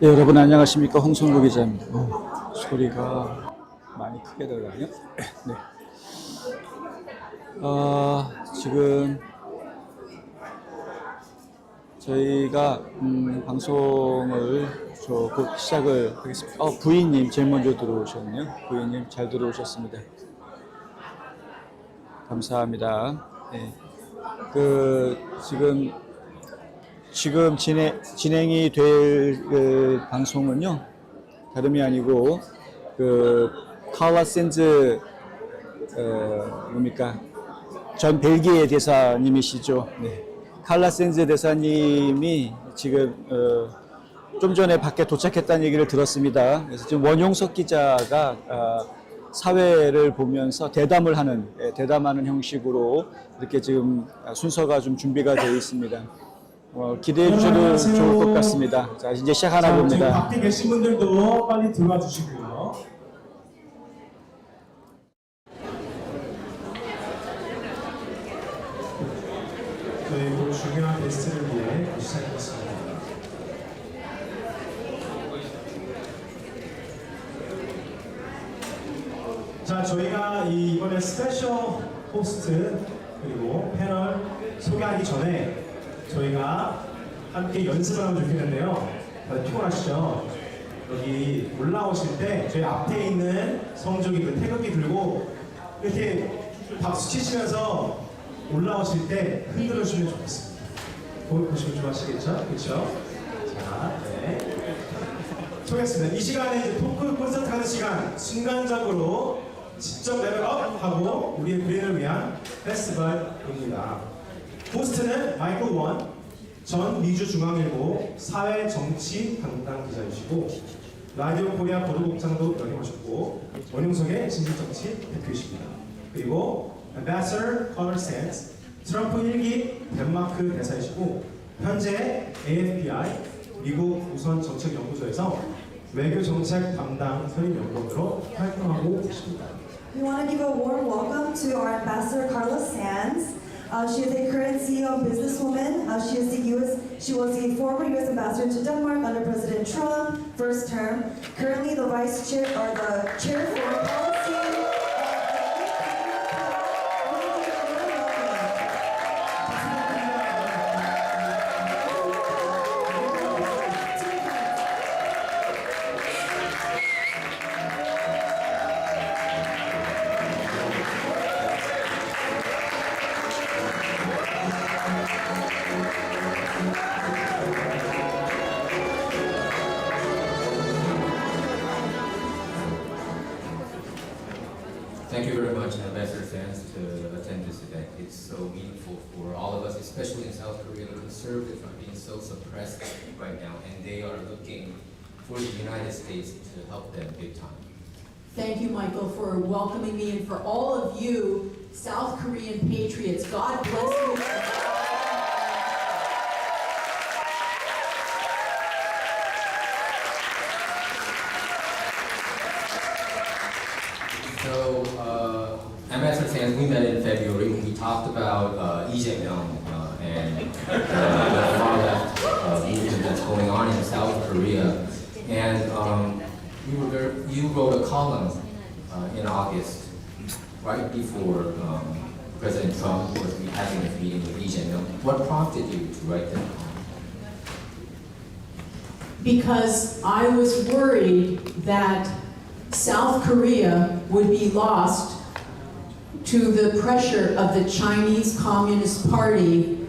네, 여러분 안녕하십니까. 홍성구 기자입니다. 소리가 많이 크게 들어가네요. 네. 지금 저희가 방송을 곧 시작을 하겠습니다. 부인님 제일 먼저 들어오셨네요. 부인님 잘 들어오셨습니다. 감사합니다. 네. 지금 진행이 될 방송은요, 다름이 아니고 칼라 샌즈 전 벨기에 대사님이시죠. 네. 칼라 샌즈 대사님이 지금 좀 전에 밖에 도착했다는 얘기를 들었습니다. 그래서 지금 원용석 기자가 사회를 보면서 대담하는 형식으로 이렇게 지금 순서가 좀 준비가 되어 있습니다. 기대해 주셔도 좋을 것 같습니다. 자, 이제 시작하나 봅니다. 지금 밖에 계신 분들도 빨리 들어와 주시고요. 저희 그 중요한 게스트를 위해 시작하겠습니다. 자, 저희가 이번에 스페셜 호스트 그리고 패널 소개하기 전에 저희가 함께 연습을 하면 좋겠는데요. 다들 피곤하시죠? 여기 올라오실 때 저희 앞에 있는 성조기 태극기 들고 이렇게 박수 치시면서 올라오실 때 흔들어 주시면 좋겠습니다. 보시면 좋아하시겠죠? 그렇죠? 자, 네. 소개했습니다. 이 시간에 이제 토크 콘서트 하는 시간, 순간적으로 직접 레벨업 하고 우리의 브레인을 위한 페스티벌입니다. 호스트는 마이클 원, 전 미주중앙일보 사회정치 담당 기자이시고 라디오 코리아 보도국장도 역임하셨고 원용석의 진실정치 대표이십니다. 그리고 Ambassador Carla Sands, 트럼프 1기 덴마크 대사이시고 현재 AFPI 미국 우선 정책연구소에서 외교정책 담당 선임연구원으로 활동하고 계십니다. We want to give a warm welcome to our Ambassador Carla Sands. She is a current CEO and businesswoman. She was the former U.S. ambassador to Denmark under President Trump, first term. Currently the vice chair or the chair for policy. Thank you very much, Ambassador Sands, to attend this event. It's so meaningful for all of us, especially in South Korea. The conservatives are being so suppressed right now, and they are looking for the United States to help them big time. Thank you, Michael, for welcoming me, and for all of you South Korean patriots. God bless you. So, Ambassador Sands, we met in February when we talked about Lee Jae-myung and the far-left movement that's going on in South Korea. And you wrote a column in August, right before President Trump was having a meeting with Lee Jae-myung. What prompted you to write that column? Because I was worried that South Korea would be lost to the pressure of the Chinese Communist Party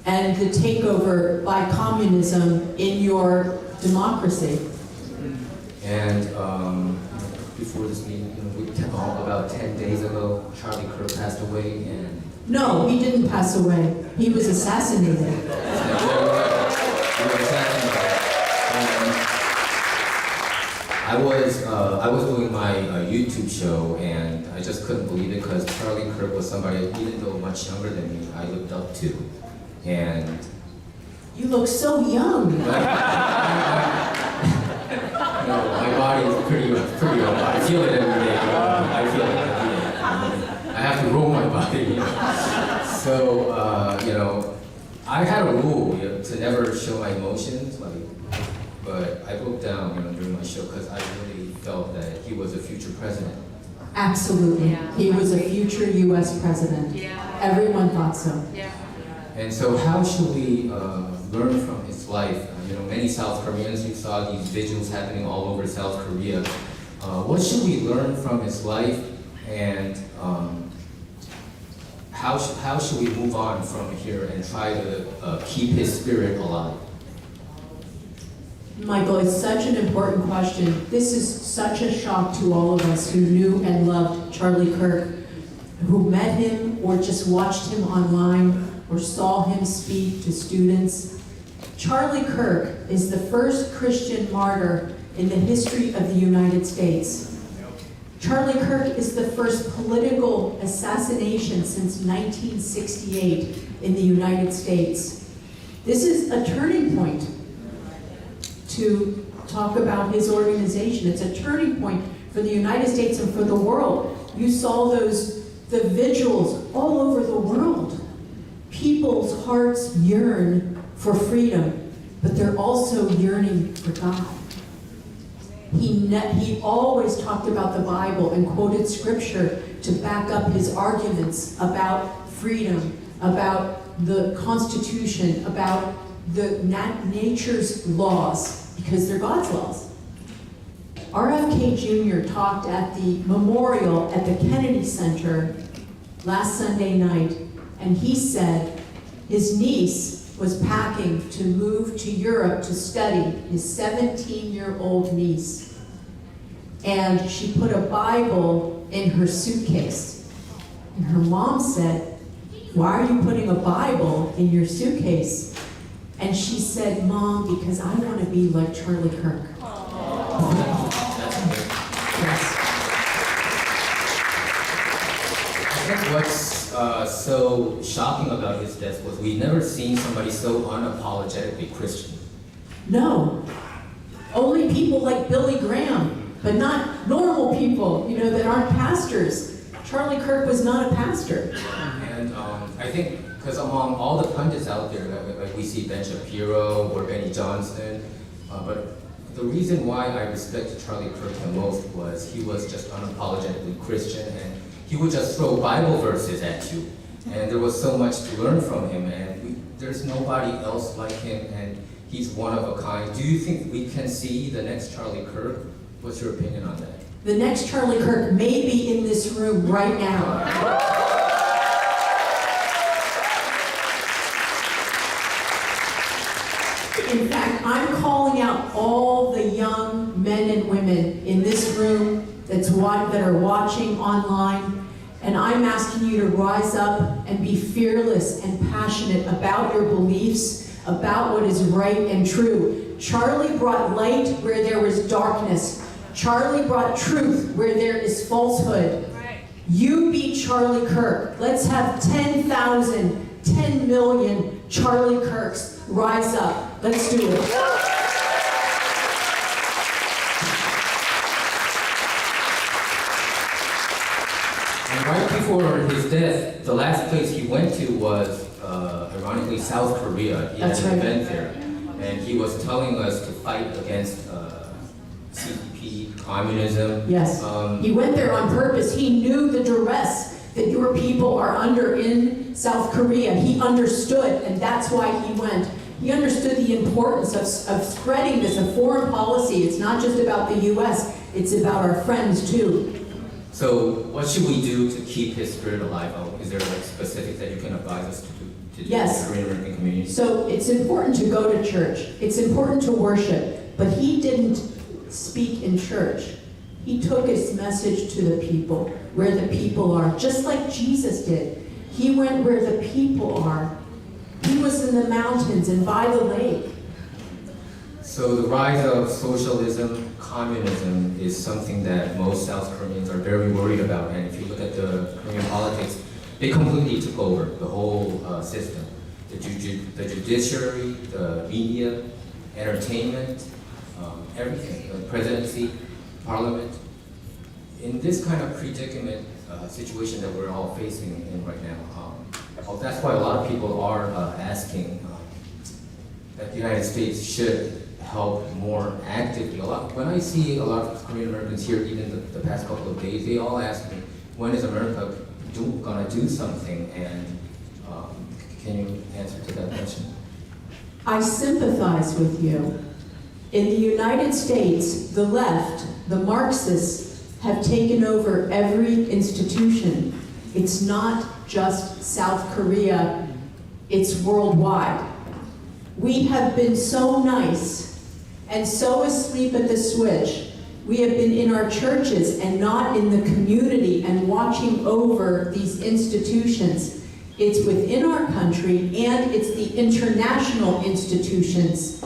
and the takeover by communism in your democracy. And before this meeting, about 10 days ago, Charlie Kirk passed away, and No, he didn't pass away. He was assassinated. I was doing my YouTube show, and I just couldn't believe it because Charlie Kirk was somebody, even though much younger than me, I looked up to. And You look so young. my body is pretty old. I feel it every day. I feel it every day. I have to roll my body. So, I had a rule. to never show my emotions, but I broke down, during my show because I really felt that he was a future president. Absolutely. Yeah. He was a future U.S. president. Yeah. Everyone thought so. Yeah. And so how should we learn from his life? Many South Koreans, you saw these vigils happening all over South Korea. What should we learn from his life, and how should we move on from here and try to keep his spirit alive? Michael, it's such an important question. This is such a shock to all of us who knew and loved Charlie Kirk, who met him or just watched him online or saw him speak to students. Charlie Kirk is the first Christian martyr in the history of the United States. Charlie Kirk is the first political assassination since 1968 in the United States. This is a turning point. To talk about his organization. It's a turning point for the United States and for the world. You saw the vigils all over the world. People's hearts yearn for freedom, but they're also yearning for God. He always talked about the Bible and quoted scripture to back up his arguments about freedom, about the Constitution, about the nature's laws, because they're God's laws. RFK Jr. talked at the memorial at the Kennedy Center last Sunday night, and he said his niece was packing to move to Europe to study, his 17-year-old niece. And she put a Bible in her suitcase. And her mom said, "Why are you putting a Bible in your suitcase?" And she said, "Mom, because I want to be like Charlie Kirk." Yes. I think what's so shocking about his death was we've never seen somebody so unapologetically Christian. No. Only people like Billy Graham, but not normal people, that aren't pastors. Charlie Kirk was not a pastor. And I think because among all the pundits out there, like we see Ben Shapiro or Benny Johnson, but the reason why I respected Charlie Kirk the most was he was just unapologetically Christian, and he would just throw Bible verses at you. And there was so much to learn from him, and there's nobody else like him, and he's one of a kind. Do you think we can see the next Charlie Kirk? What's your opinion on that? The next Charlie Kirk may be in this room right now. In fact, I'm calling out all the young men and women in this room that are watching online, and I'm asking you to rise up and be fearless and passionate about your beliefs, about what is right and true. Charlie brought light where there was darkness. Charlie brought truth where there is falsehood. You be Charlie Kirk. Let's have 10,000, 10 million Charlie Kirks rise up. Let's do it. And right before his death, the last place he went to was, ironically, South Korea. He That's had an right. event there. And he was telling us to fight against CCP, communism. Yes. He went there on purpose. He knew the duress that your people are under in South Korea. He understood, and that's why he went. He understood the importance of spreading this, a foreign policy. It's not just about the U.S., it's about our friends too. So what should we do to keep his spirit alive? Is there specifics that you can advise us to do Yes. in the Korean American community? So it's important to go to church. It's important to worship. But he didn't speak in church. He took his message to the people, where the people are, just like Jesus did. He went where the people are. He was in the mountains and by the lake. So the rise of socialism, communism is something that most South Koreans are very worried about. And if you look at the Korean politics, they completely took over the whole system. The judiciary, the media, entertainment, everything, the presidency, parliament. In this kind of predicament situation that we're all facing in right now, that's why a lot of people are asking, that the United States should help more actively. When I see a lot of Korean Americans here, even the past couple of days, they all ask me, when is America gonna do something? And can you answer to that question? I sympathize with you. In the United States, the left, the Marxists, have taken over every institution. It's not just South Korea, it's worldwide. We have been so nice and so asleep at the switch. We have been in our churches and not in the community and watching over these institutions. It's within our country and it's the international institutions.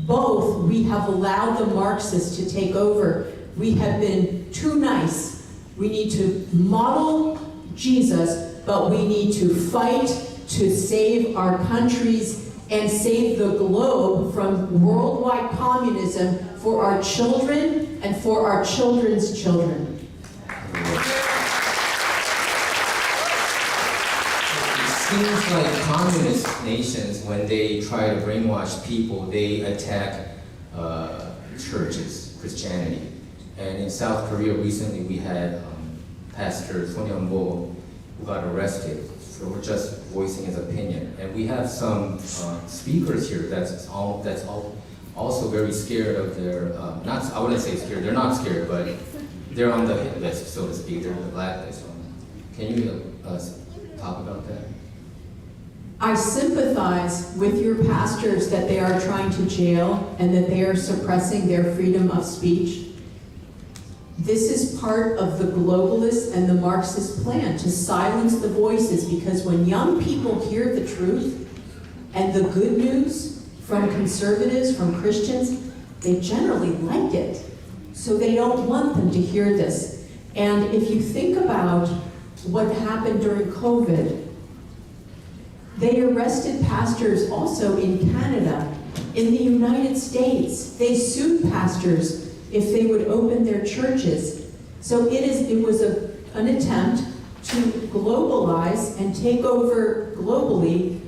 Both we have allowed the Marxists to take over. We have been too nice. We need to model Jesus, but we need to fight to save our countries and save the globe from worldwide communism for our children and for our children's children. It seems like communist nations, when they try to brainwash people, they attack churches, Christianity. And in South Korea recently we had Pastor Son Hyun-bo who got arrested for just voicing his opinion. And we have some speakers here that's also very scared of their, I wouldn't say scared, they're not scared, but they're on the hit list, so to speak, they're on the blacklist. Can you talk about that? I sympathize with your pastors that they are trying to jail and that they are suppressing their freedom of speech. This is part of the globalist and the Marxist plan to silence the voices, because when young people hear the truth and the good news from conservatives, from Christians, they generally like it. So they don't want them to hear this. And if you think about what happened during COVID, they arrested pastors also in Canada, in the United States. They sued pastors if they would open their churches. So it was an attempt to globalize and take over globally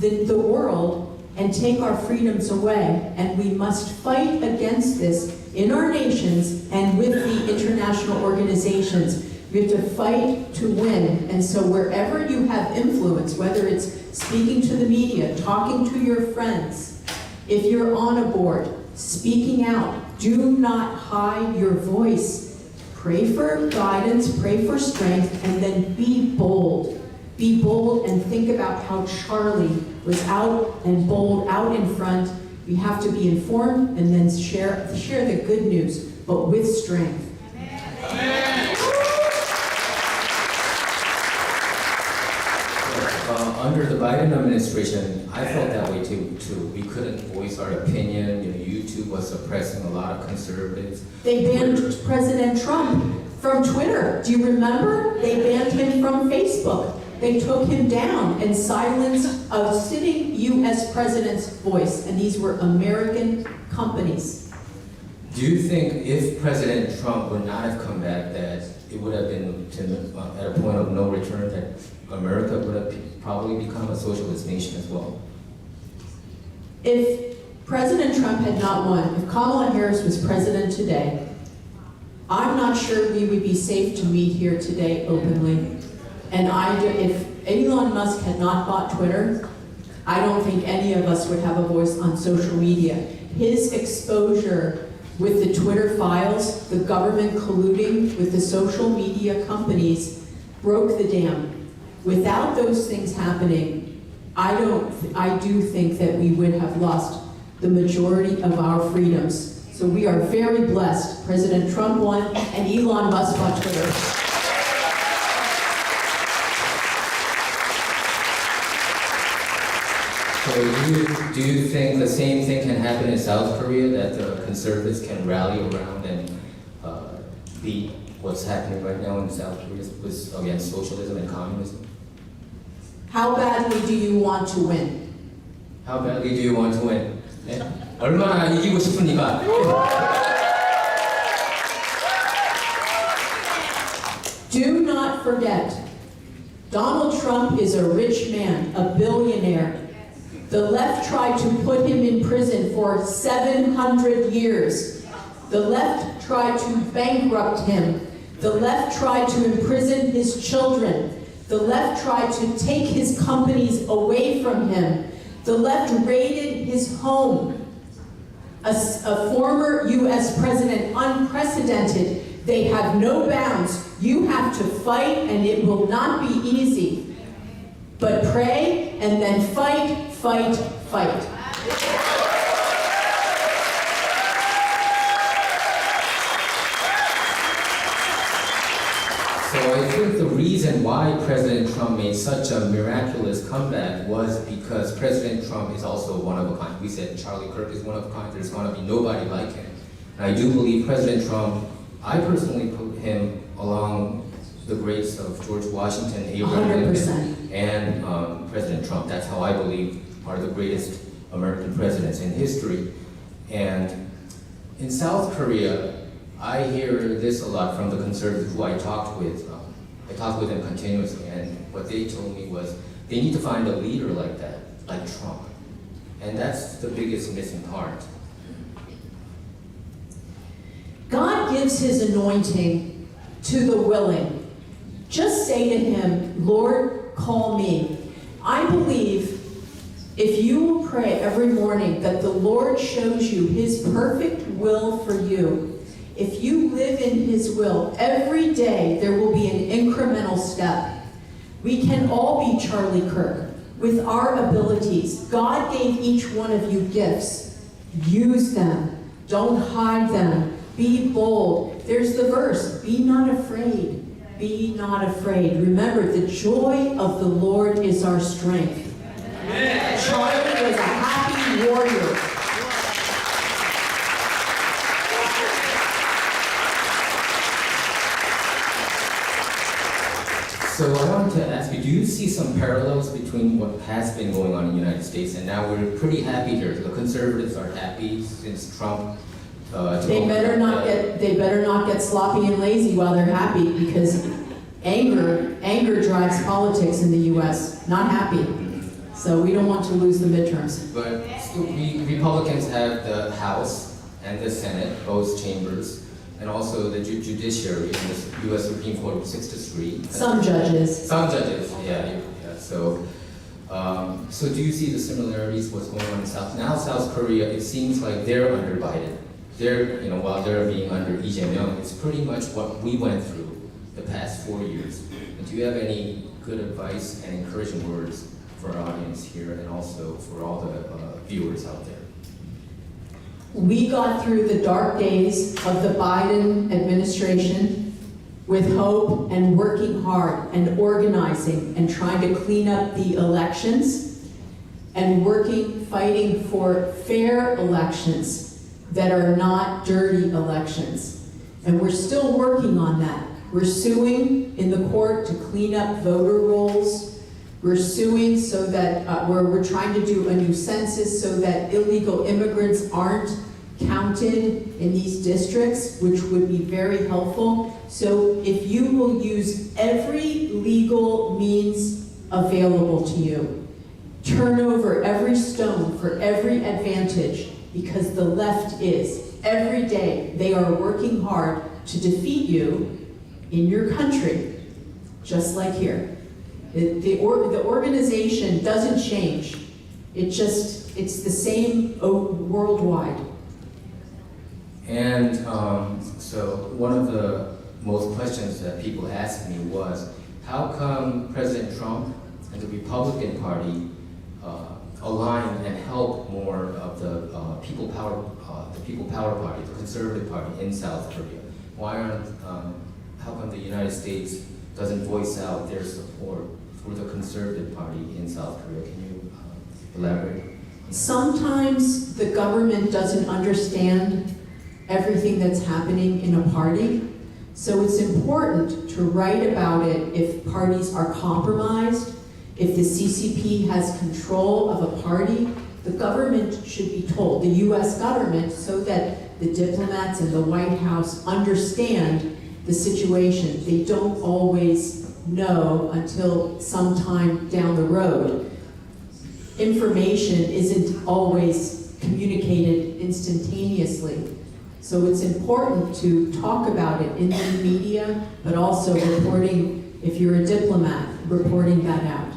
the world and take our freedoms away. And we must fight against this in our nations and with the international organizations. We have to fight to win. And so wherever you have influence, whether it's speaking to the media, talking to your friends, if you're on a board, speaking out, do not hide your voice. Pray for guidance, pray for strength, and then be bold. Be bold and think about how Charlie was out and bold, out in front. We have to be informed and then share the good news, but with strength. Under the Biden administration, I felt that way too. We couldn't voice our opinion. YouTube was suppressing a lot of conservatives. They banned President Trump from Twitter. Do you remember? They banned him from Facebook. They took him down and silenced a sitting U.S. president's voice, and these were American companies. Do you think if President Trump would not have come back, that it would have been at a point of no return, that America would have probably become a socialist nation as well? If President Trump had not won, if Kamala Harris was president today, I'm not sure we would be safe to meet here today openly. And if Elon Musk had not bought Twitter, I don't think any of us would have a voice on social media. His exposure with the Twitter files, the government colluding with the social media companies, broke the dam. Without those things happening, I do think that we would have lost the majority of our freedoms. So we are very blessed. President Trump won and Elon Musk bought Twitter. So do you think the same thing can happen in South Korea, that the conservatives can rally around and beat what's happening right now in South Korea against socialism and communism? How badly do you want to win? How badly do you want to win? 네? 얼마나 이기고 싶습니까? Do not forget, Donald Trump is a rich man, a billionaire. The left tried to put him in prison for 700 years. The left tried to bankrupt him. The left tried to imprison his children. The left tried to take his companies away from him. The left raided his home. A former US president, unprecedented. They have no bounds. You have to fight, and it will not be easy. But pray and then fight, fight, fight. So I think the reason why President Trump made such a miraculous comeback was because President Trump is also one of a kind. We said Charlie Kirk is one of a kind. There's going to be nobody like him. And I do believe President Trump, I personally put him along the greats of George Washington, Abraham Lincoln, and President Trump. That's how I believe are the greatest American presidents in history. And in South Korea, I hear this a lot from the conservatives who I talked with. I talked with them continuously, and what they told me was they need to find a leader like that, like Trump. And that's the biggest missing part. God gives his anointing to the willing. Just say to him, Lord, call me. I believe if you will pray every morning that the Lord shows you his perfect will for you, if you live in his will, every day there will be an incremental step. We can all be Charlie Kirk with our abilities. God gave each one of you gifts. Use them. Don't hide them. Be bold. There's the verse, be not afraid. Be not afraid. Remember, the joy of the Lord is our strength. Charlie was a happy warrior. So I wanted to ask you, do you see some parallels between what has been going on in the United States and now we're pretty happy here? The conservatives are happy since Trump They better not get sloppy and lazy while they're happy, because anger drives politics in the U.S. Not happy. So we don't want to lose the midterms. But still, we Republicans have the House and the Senate, both chambers, and also the judiciary in the U.S. Supreme Court 6-3. Some judges. Some judges, yeah. So, so do you see the similarities? What's going on in South Korea? It seems like they're under Biden. They're, while they're being under Lee Jae-myung, it's pretty much what we went through the past 4 years. And do you have any good advice and encouraging words for our audience here and also for all the viewers out there? We got through the dark days of the Biden administration with hope and working hard and organizing and trying to clean up the elections and fighting for fair elections that are not dirty elections. And we're still working on that. We're suing in the court to clean up voter rolls. We're suing so that, we're trying to do a new census so that illegal immigrants aren't counted in these districts, which would be very helpful. So if you will use every legal means available to you, turn over every stone for every advantage, because the left is, every day, they are working hard to defeat you in your country, just like here. The organization doesn't change. It's the same worldwide. And so one of the most questions that people asked me was, how come President Trump and the Republican Party align and help more of the People Power Party, the Conservative Party in South Korea? Why aren't, how come the United States doesn't voice out their support for the Conservative Party in South Korea? Can you elaborate? Sometimes the government doesn't understand everything that's happening in a party. So it's important to write about it if parties are compromised. If the CCP has control of a party, the government should be told, the US government, so that the diplomats in the White House understand the situation. They don't always know until sometime down the road. information isn't always communicated instantaneously. So it's important to talk about it in the media, but also reporting, if you're a diplomat, reporting that out.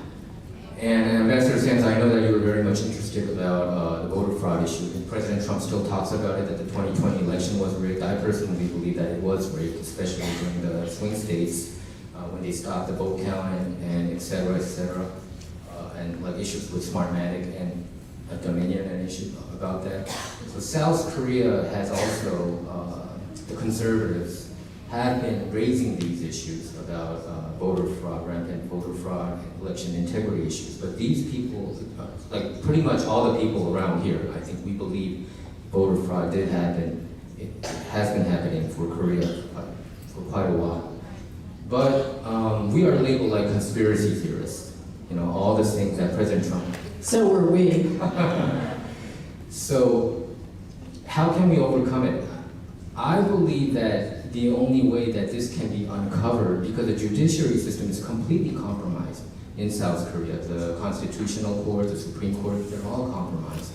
And Ambassador Sands, I know that you were very much interested about the voter fraud issue. And President Trump still talks about it, that the 2020 election was rigged. I personally believe that it was rigged, especially during the swing states, when they stopped the vote count and et cetera, and like issues with Smartmatic and Dominion and issues about that. So South Korea has also, the conservatives have been raising these issues about voter fraud, rampant voter fraud, and election integrity issues. But these people, like pretty much all the people around here, I think we believe voter fraud did happen. It has been happening for Korea for quite a while. But we are labeled like conspiracy theorists. You know, all the things that President Trump. So were we. So how can we overcome it? I believe that the only way that this can be uncovered, because the judiciary system is completely compromised in South Korea. The Constitutional Court, the Supreme Court, they're all compromised.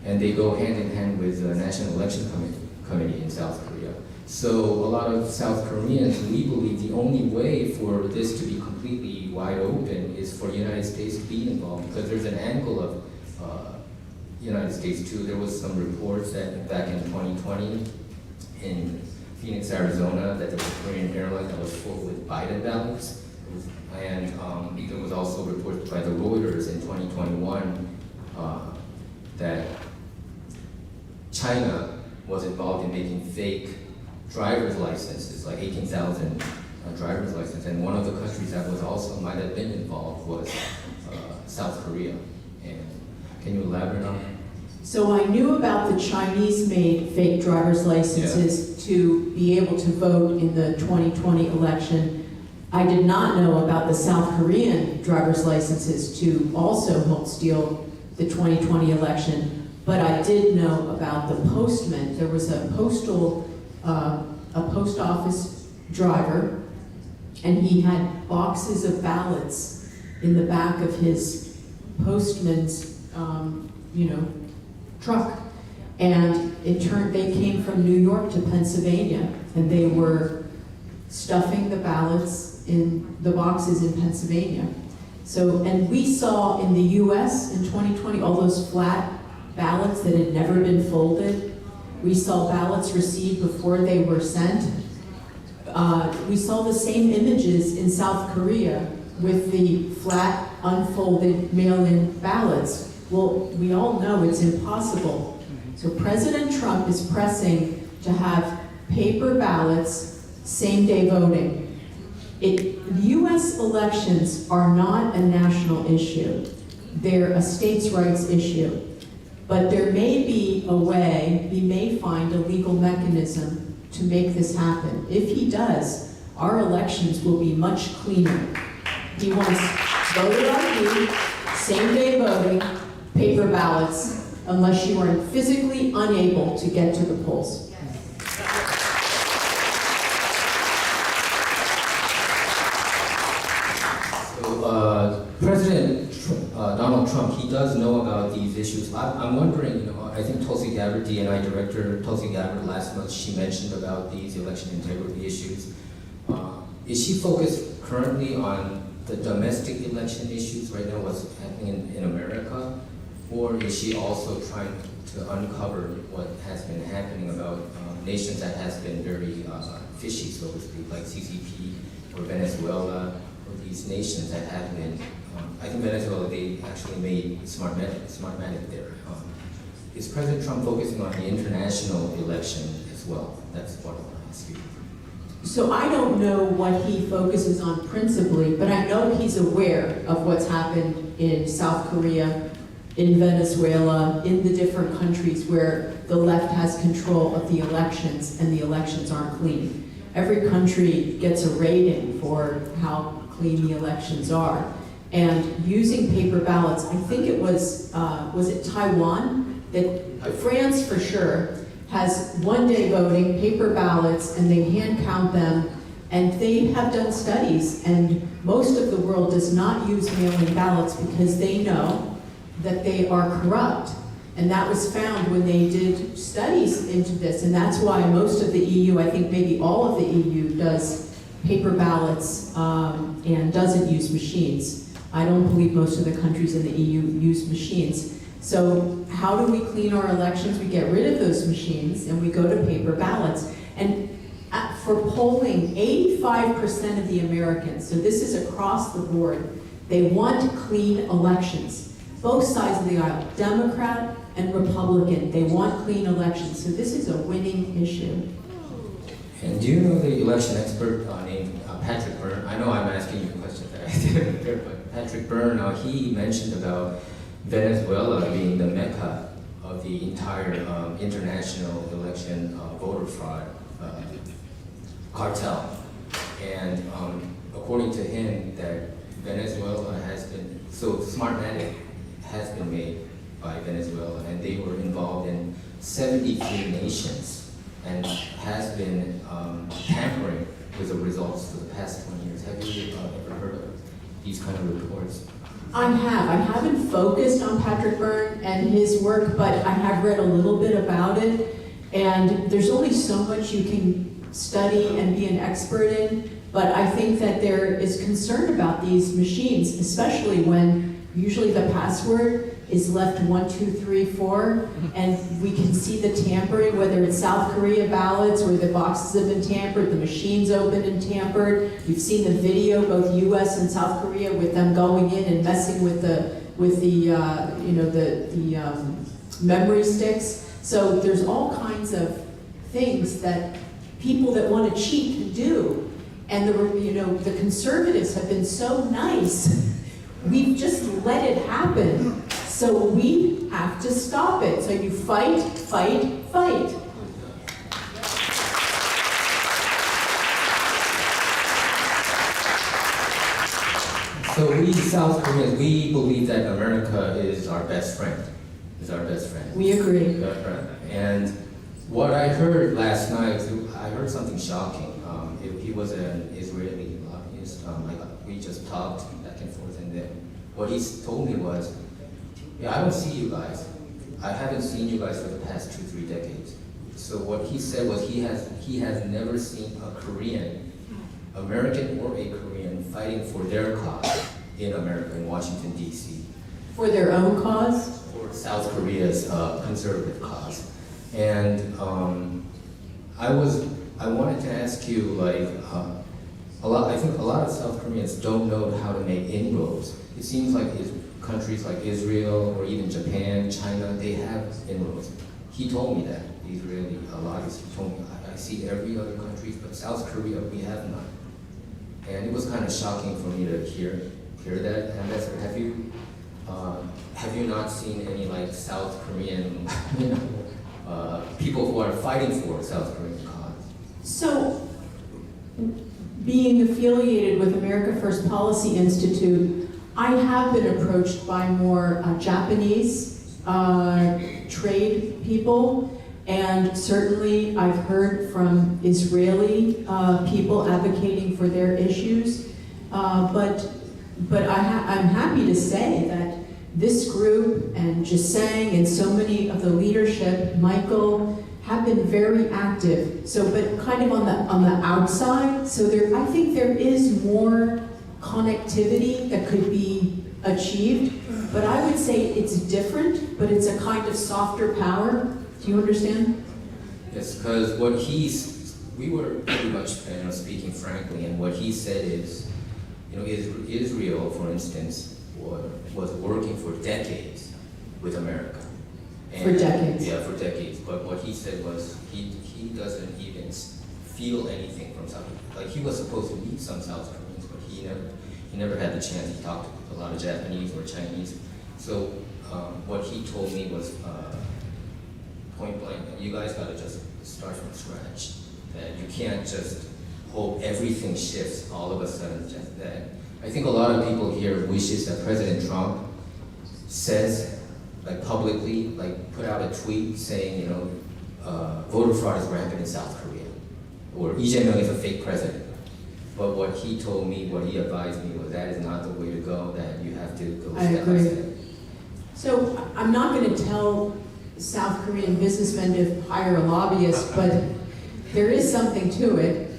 And they go hand in hand with the National Election Committee in South Korea. So a lot of South Koreans, we believe the only way for this to be completely wide open is for the United States to be involved, because there's an angle of United States too. There was some reports that back in 2020 in Phoenix, Arizona, that there was a Korean airline that was full with Biden ballots. And there was also reports by the Reuters in 2021 that China was involved in making fake driver's licenses, like 18,000 driver's licenses. And one of the countries that was also might have been involved was South Korea. And can you elaborate on that? So I knew about the Chinese-made fake driver's licenses to be able to vote in the 2020 election. I did not know about the South Korean driver's licenses to also help steal the 2020 election, but I did know about the postman. There was a post office driver, and he had boxes of ballots in the back of his postman's, truck. And they came from New York to Pennsylvania, and they were stuffing the ballots in the boxes in Pennsylvania. So, and we saw in the US in 2020 all those flat ballots that had never been folded. We saw ballots received before they were sent. We saw the same images in South Korea with the flat, unfolded mail-in ballots. Well, we all know it's impossible. So President Trump is pressing to have paper ballots, same-day voting. U.S. elections are not a national issue. They're a states' rights issue. But there may be a way, he may find a legal mechanism to make this happen. If he does, our elections will be much cleaner. He wants voter ID, same-day voting, paper ballots, unless you are physically unable to get to the polls. So, President Donald Trump, he does know about these issues. I'm wondering, I think Tulsi Gabbard, DNI Director Tulsi Gabbard, last month, she mentioned about these election integrity issues. Is she focused currently on the domestic election issues right now, what's happening in America? Or is she also trying to uncover what has been happening about nations that has been very fishy, so to speak, like CCP or Venezuela, or these nations that have been, I think Venezuela, they actually made Smartmatic there. Is President Trump focusing on the international election as well? That's what I want to ask you. So I don't know what he focuses on principally, but I know he's aware of what's happened in South Korea, in Venezuela, in the different countries where the left has control of the elections and the elections aren't clean. Every country gets a rating for how clean the elections are. And using paper ballots, I think it was it Taiwan? That France for sure has one-day voting, paper ballots, and they hand count them. And they have done studies, and most of the world does not use mail-in ballots because they know that they are corrupt. And that was found when they did studies into this, and that's why most of the EU, I think maybe all of the EU, does paper ballots and doesn't use machines. I don't believe most of the countries in the EU use machines. So how do we clean our elections? We get rid of those machines and we go to paper ballots. And for polling, 85% of the Americans, so this is across the board, they want clean elections. Both sides of the aisle, Democrat and Republican, they want clean elections. So this is a winning issue. And do you know the election expert named Patrick Byrne? I know I'm asking you a question that I didn't prepare, but Patrick Byrne, he mentioned about Venezuela being the mecca of the entire international election voter fraud cartel. And according to him, that Venezuela has been, so Smartmatic has been made by Venezuela, and they were involved in 73 nations and has been tampering with the results for the past 20 years. Have you ever heard of these kind of reports? I haven't focused on Patrick Byrne and his work, but I have read a little bit about it. And there's only so much you can study and be an expert in, but I think that there is concern about these machines, especially when usually the password is left 1, 2, 3, 4, and we can see the tampering, whether it's South Korea ballots where the boxes have been tampered, the machines opened and tampered. We've seen the video, both U.S. and South Korea, with them going in and messing with the memory sticks. So there's all kinds of things that people that want to cheat can do, and the conservatives have been so nice. We've just let it happen. So we have to stop it. So you fight, fight, fight. So we South Koreans, we believe that America is our best friend. We agree. And what I heard last night, I heard something shocking. He was an Israeli lobbyist. We just talked back and forth, and then what he told me was, yeah, I don't see you guys. I haven't seen you guys for the past 2-3 decades. So what he said was he has never seen a Korean, American or a Korean, fighting for their cause in America, in Washington, D.C. For their own cause? For South Korea's conservative cause. And I wanted to ask you, I think a lot of South Koreans don't know how to make inroads. It seems like countries like Israel or even Japan, China, they have inroads. He told me that, the Israeli lobbyist, he told me, I see every other country, but South Korea, we have none. And it was kind of shocking for me to hear that. Ambassador, have you not seen any South Korean people who are fighting for South Korean cause? So, being affiliated with America First Policy Institute, I have been approached by more Japanese trade people, and certainly I've heard from Israeli people advocating for their issues. But I'm happy to say that this group and Jisang and so many of the leadership, Michael, have been very active. So, but kind of on the outside. So I think there is more connectivity that could be achieved. But I would say it's different, but it's a kind of softer power. Do you understand? Yes, because we were pretty much speaking frankly, and what he said is, Israel, for instance, was working for decades with America. For decades. Yeah, for decades. But what he said was he doesn't even feel anything from South Korea. He was supposed to meet some South Koreans, but he never had the chance. He talked to a lot of Japanese or Chinese. So what he told me was point blank, you guys got to just start from scratch. That you can't just hope everything shifts all of a sudden. Just that. I think a lot of people here wishes that President Trump says, publicly, put out a tweet saying, voter fraud is rampant in South Korea, or Lee Jae-myung is a fake president. But what he told me, what he advised me was that is not the way to go, that you have to go step by step. So I'm not going to tell South Korean businessmen to hire a lobbyist, but there is something to it.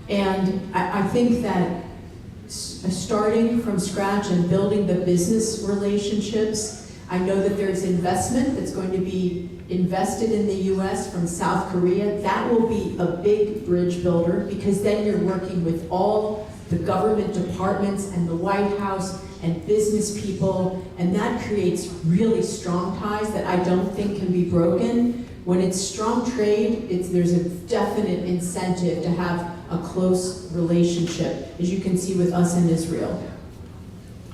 And I think that starting from scratch and building the business relationships, I know that there's investment that's going to be invested in the US from South Korea. That will be a big bridge builder, because then you're working with all the government departments and the White House and business people, and that creates really strong ties that I don't think can be broken. When it's strong trade, there's a definite incentive to have a close relationship, as you can see with us in Israel.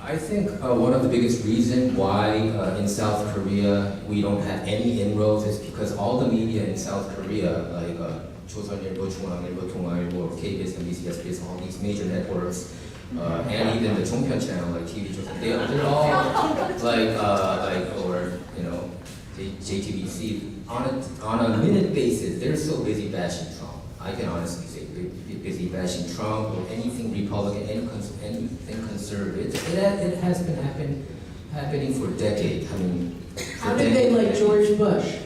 I think one of the biggest reasons why in South Korea we don't have any inroads is because all the media in South Korea, like 조선일보, 중앙일보, 동아일보, KBS, MBC, SBS, all these major networks, and even the Chongpyeon channel, like TV Joseon, they're all or JTBC, on a minute basis, they're so busy bashing Trump. I can honestly say they're busy bashing Trump or anything Republican, anything conservative. It has been happening for decades. I mean, How did they like George Bush?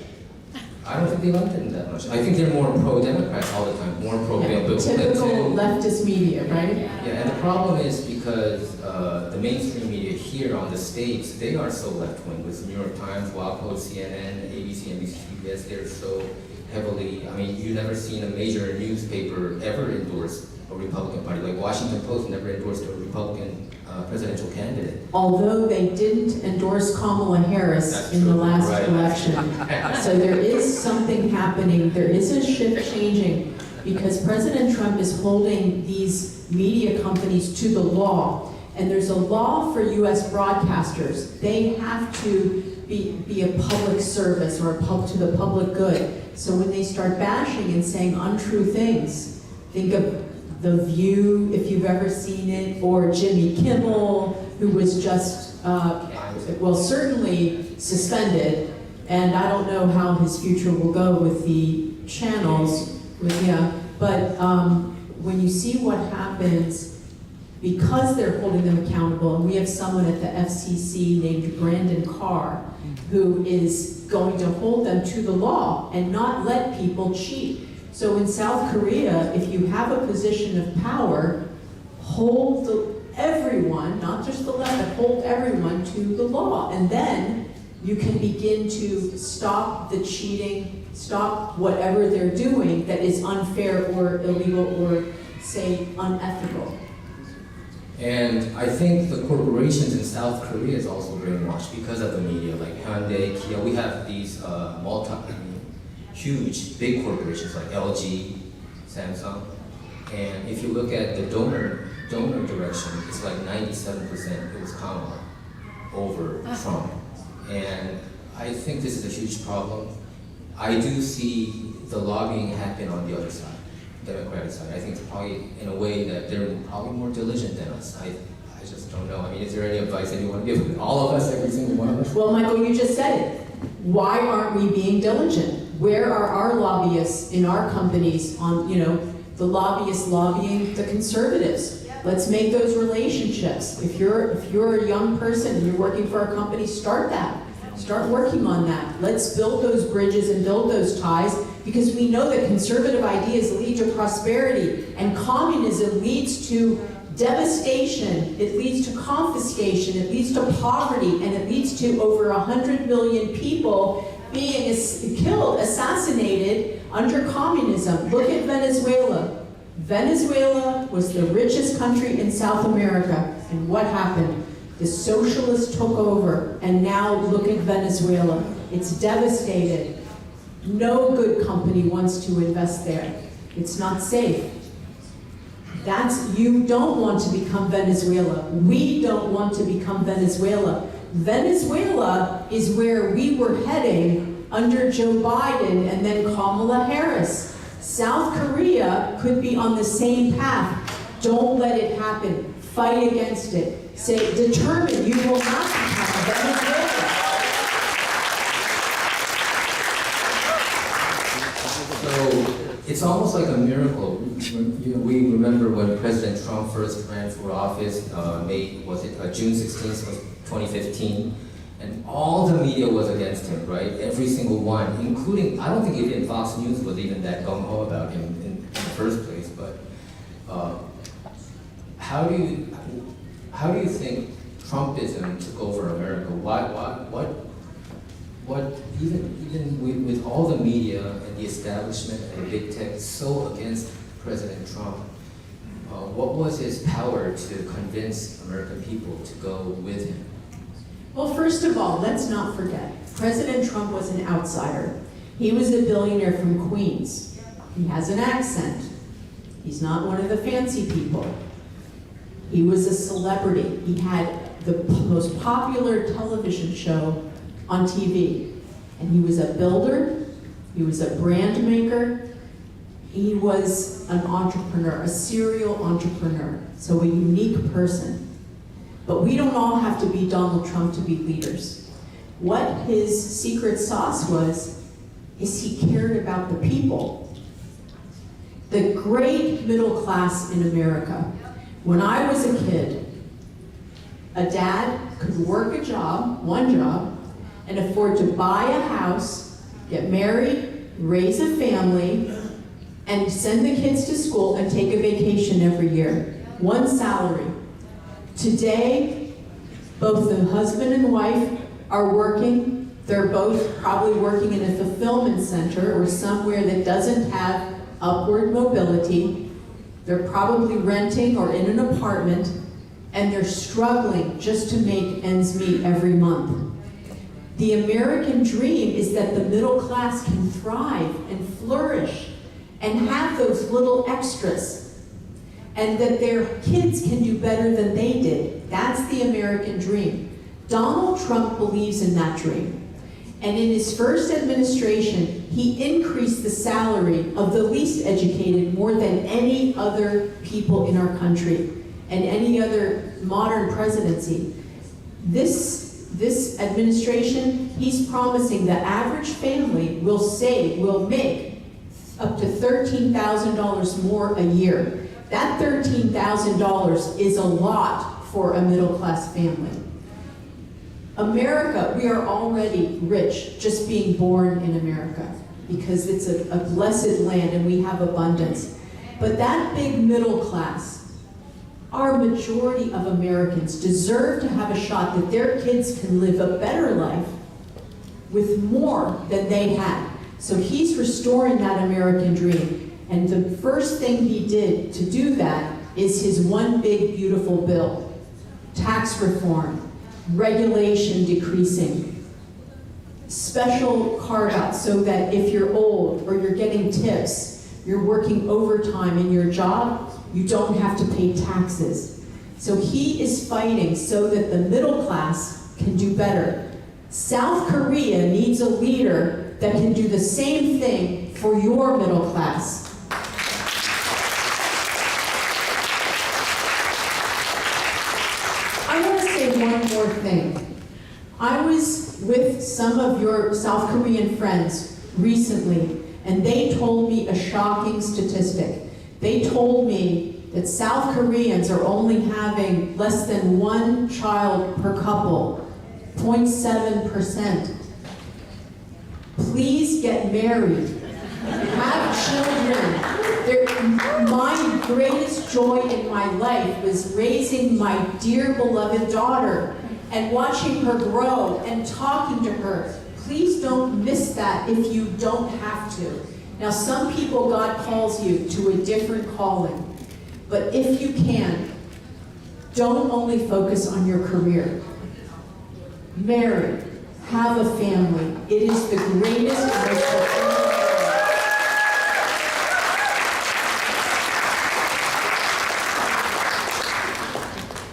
I don't think they liked him that much. I think they're more pro-Democrat all the time, more pro-Bill Typical Clinton. leftist media, right? Yeah, and the problem is because the mainstream media here on the States, they are so left-wing, with New York Times, WAPO, CNN, ABC, NBC, CBS, they're so heavily, I mean, you've never seen a major newspaper ever endorse a Republican Party. Like Washington Post never endorsed a Republican presidential candidate. Although they didn't endorse Kamala Harris That's in the true, last right. election. So there is something happening, there is a shift changing, because President Trump is holding these media companies to the law. And there's a law for US broadcasters. They have to be a public service or to the public good. So when they start bashing and saying untrue things, think of The View, if you've ever seen it, or Jimmy Kimmel, who was just, certainly suspended, and I don't know how his future will go with the channels, but when you see what happens, because they're holding them accountable, and we have someone at the FCC named Brandon Carr, who is going to hold them to the law and not let people cheat. So in South Korea, if you have a position of power, hold everyone, not just the left, but hold everyone to the law. And then you can begin to stop the cheating, stop whatever they're doing that is unfair or illegal or, say, unethical. And I think the corporations in South Korea is also brainwashed because of the media, like Hyundai, Kia. We have these huge, big corporations like LG, Samsung. And if you look at the donor direction, it's like 97% it was Kamala over Trump. And I think this is a huge problem. I do see the lobbying happen on the other side, Democratic side. I think it's probably in a way that they're probably more diligent than us. I just don't know. I mean, is there any advice that you want to give all of us, every single one of us? Well, Michael, you just said it. Why aren't we being diligent? Where are our lobbyists in our companies on, the lobbyists lobbying the conservatives? Let's make those relationships. If you're a young person and you're working for a company, start that. Start working on that. Let's build those bridges and build those ties, because we know that conservative ideas lead to prosperity, and communism leads to devastation, it leads to confiscation, it leads to poverty, and it leads to over 100 million people being killed, assassinated under communism. Look at Venezuela. Venezuela was the richest country in South America, and what happened? The socialists took over, and now look at Venezuela. It's devastated. No good company wants to invest there. It's not safe. You don't want to become Venezuela. We don't want to become Venezuela. Venezuela is where we were heading under Joe Biden and then Kamala Harris. South Korea could be on the same path. Don't let it happen. Fight against it. Say, determine you will not become Venezuela. So it's almost like a miracle. We remember when President Trump first ran for office, June 16th was 2015, And all the media was against him, right? Every single one, including, I don't think even Fox News was even that gung-ho about him in the first place, but how do you think Trumpism took over America? What even with all the media and the establishment and the big tech so against President Trump, what was his power to convince American people to go with him? Well, first of all, let's not forget, President Trump was an outsider. He was a billionaire from Queens. He has an accent. He's not one of the fancy people. He was a celebrity. He had the most popular television show on TV. And he was a builder, he was a brand maker, he was an entrepreneur, a serial entrepreneur, so a unique person. But we don't all have to be Donald Trump to be leaders. What his secret sauce was, is he cared about the people. The great middle class in America. When I was a kid, a dad could work a job, one job, and afford to buy a house, get married, raise a family, and send the kids to school and take a vacation every year. One salary. Today, both the husband and wife are working. They're both probably working in a fulfillment center or somewhere that doesn't have upward mobility. They're probably renting or in an apartment, and they're struggling just to make ends meet every month. The American dream is that the middle class can thrive and flourish and have those little extras, and that their kids can do better than they did. That's the American dream. Donald Trump believes in that dream. And in his first administration, he increased the salary of the least educated more than any other people in our country and any other modern presidency. This administration, he's promising the average family will make up to $13,000 more a year. That $13,000 is a lot for a middle-class family. America, we are already rich just being born in America because it's a blessed land and we have abundance. But that big middle class, our majority of Americans deserve to have a shot that their kids can live a better life with more than they had. So he's restoring that American dream. And the first thing he did to do that is his one big beautiful bill. Tax reform, regulation decreasing, special carve-outs so that if you're old or you're getting tips, you're working overtime in your job, you don't have to pay taxes. So he is fighting so that the middle class can do better. South Korea needs a leader that can do the same thing for your middle class. I want to say one more thing. I was with some of your South Korean friends recently, and they told me a shocking statistic. They told me that South Koreans are only having less than one child per couple, 0.7%. Please get married, have children. My greatest joy in my life was raising my dear beloved daughter and watching her grow and talking to her. Please don't miss that if you don't have to. Now, some people, God calls you to a different calling. But if you can, don't only focus on your career. Marry, have a family. It is the greatest and most fulfilling.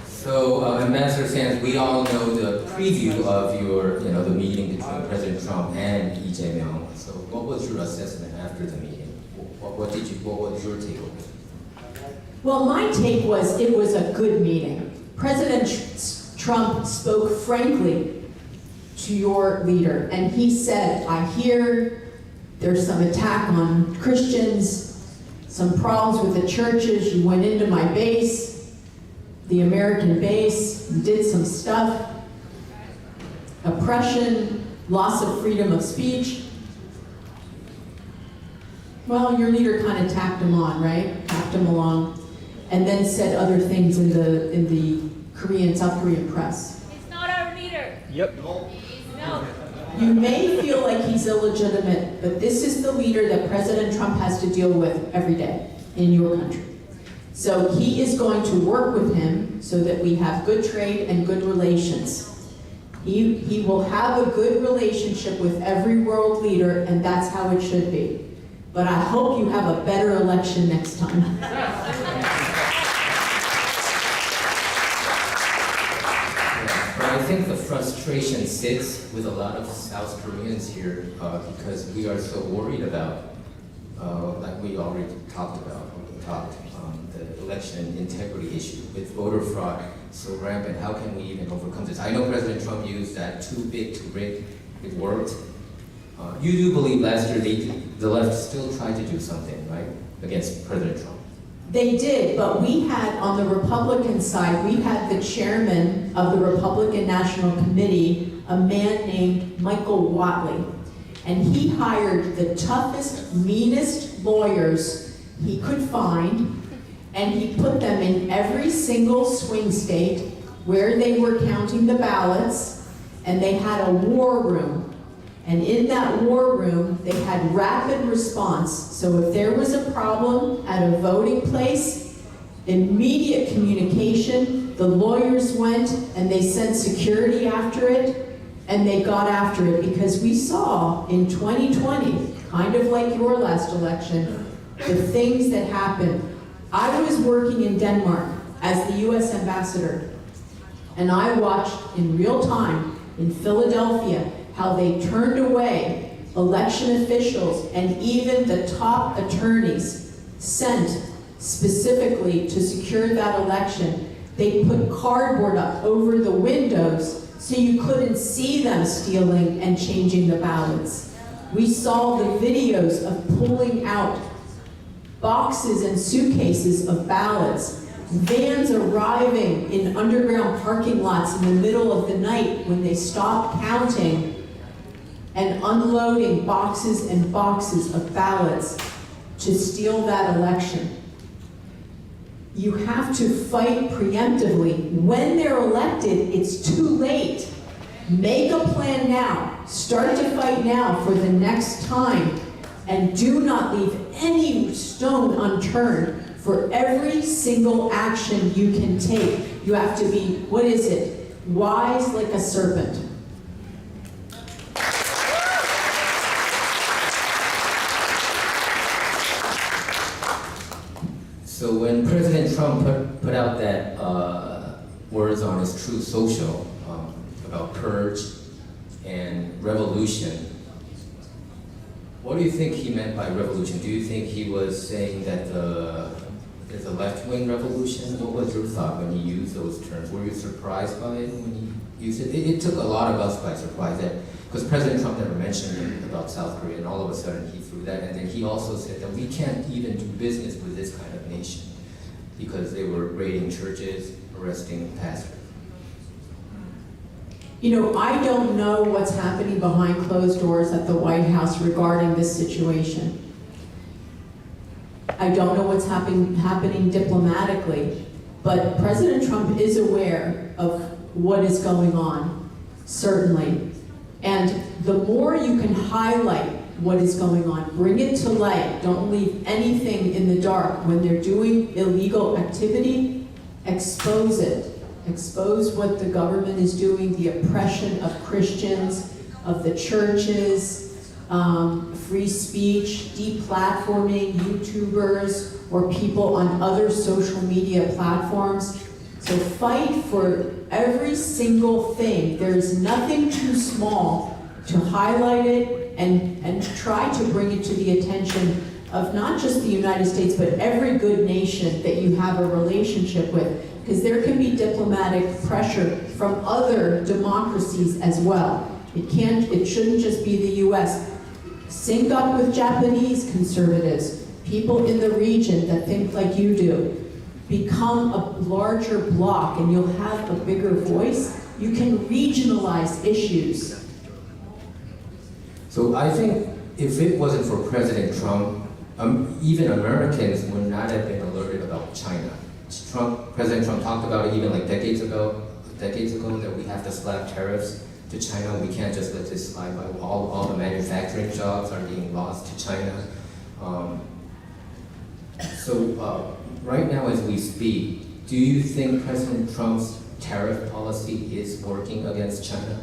So, Ambassador Sands, we all know the preview of your, the meeting between President Trump and Lee Jae-myung. So, what was your assessment after the meeting? What was your takeaway? Well, my take was it was a good meeting. President Trump spoke frankly to your leader, and he said, I hear there's some attack on Christians, some problems with the churches. You went into my base, the American base, you did some stuff. A oppression, loss of freedom of speech. Well, your leader kind of tacked him on, right? Tacked him along, and then said other things in the South Korean press. It's not our leader. Yep. No. You may feel like he's illegitimate, but this is the leader that President Trump has to deal with every day in your country. So he is going to work with him so that we have good trade and good relations. He will have a good relationship with every world leader, and that's how it should be. But I hope you have a better election next time. I think the frustration sits with a lot of South Koreans here because we are so worried about, like we already talked about, the election integrity issue with voter fraud so rampant. How can we even overcome this? I know President Trump used that too big to rig. It worked. You do believe last year the left still tried to do something, right, against President Trump? They did, but we had, on the Republican side, we had the chairman of the Republican National Committee, a man named Michael Watley. And he hired the toughest, meanest lawyers he could find, and he put them in every single swing state where they were counting the ballots, and they had a war room. And in that war room, they had rapid response. So if there was a problem at a voting place, immediate communication, the lawyers went and they sent security after it, and they got after it, because we saw in 2020, kind of like your last election, the things that happened. I was working in Denmark as the US ambassador, and I watched in real time in Philadelphia how they turned away election officials and even the top attorneys sent specifically to secure that election. They put cardboard up over the windows so you couldn't see them stealing and changing the ballots. We saw the videos of pulling out boxes and suitcases of ballots, vans arriving in underground parking lots in the middle of the night when they stopped counting, and unloading boxes and boxes of ballots to steal that election. You have to fight preemptively. When they're elected, it's too late. Make a plan now. Start to fight now for the next time. And do not leave any stone unturned for every single action you can take. You have to be, what is it? Wise like a serpent. So when President Trump put out that words on his Truth Social about purge and revolution, what do you think he meant by revolution? Do you think he was saying that there's a left-wing revolution? What was your thought when he used those terms? Were you surprised by it when he used it? It took a lot of us by surprise, because President Trump never mentioned it about South Korea, and all of a sudden he threw that, and then he also said that we can't even do business with this kind of nation because they were raiding churches, arresting pastors. You know, I don't know what's happening behind closed doors at the White House regarding this situation. I don't know what's happening diplomatically, but President Trump is aware of what is going on, certainly. And the more you can highlight what is going on, bring it to light, don't leave anything in the dark. When they're doing illegal activity, expose it. Expose what the government is doing, the oppression of Christians, of the churches, free speech, deplatforming YouTubers or people on other social media platforms. So fight for every single thing. There's nothing too small to highlight it and try to bring it to the attention of not just the United States, but every good nation that you have a relationship with. Because there can be diplomatic pressure from other democracies as well. It shouldn't just be the US. Sync up with Japanese conservatives, people in the region that think like you do. Become a larger bloc and you'll have a bigger voice You can regionalize issues. So I think if it wasn't for President Trump, even Americans would not have been alerted about China. President Trump talked about it even like decades ago that we have to slap tariffs to China. We can't just let this slide by. All the manufacturing jobs are being lost to China. Right now as we speak, do you think President Trump's tariff policy is working against China?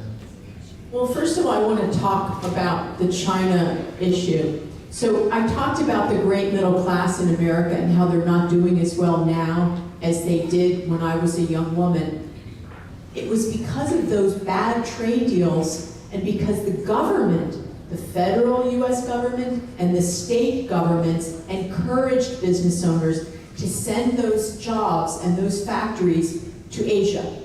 Well, first of all, I want to talk about the China issue. So I talked about the great middle class in America and how they're not doing as well now as they did when I was a young woman. It was because of those bad trade deals and because the government, the federal US government and the state governments encouraged business owners to send those jobs and those factories to Asia.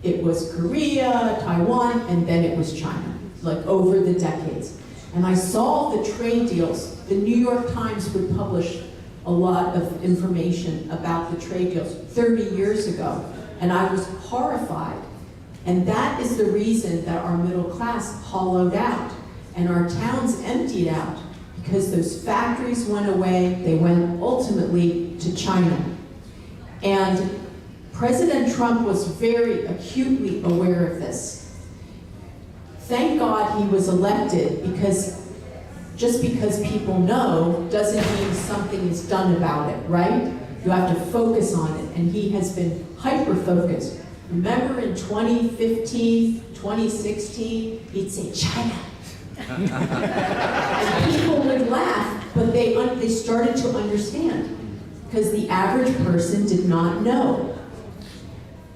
It was Korea, Taiwan, and then it was China, like over the decades. And I saw the trade deals. The New York Times would publish a lot of information about the trade deals 30 years ago, and I was horrified. And that is the reason that our middle class hollowed out and our towns emptied out, because those factories went away. They went ultimately to China. And President Trump was very acutely aware of this. Thank God he was elected, because just because people know doesn't mean something is done about it, right? You have to focus on it, and he has been hyper-focused. Remember in 2015, 2016, he'd say, China. And people would laugh, but they started to understand, because the average person did not know.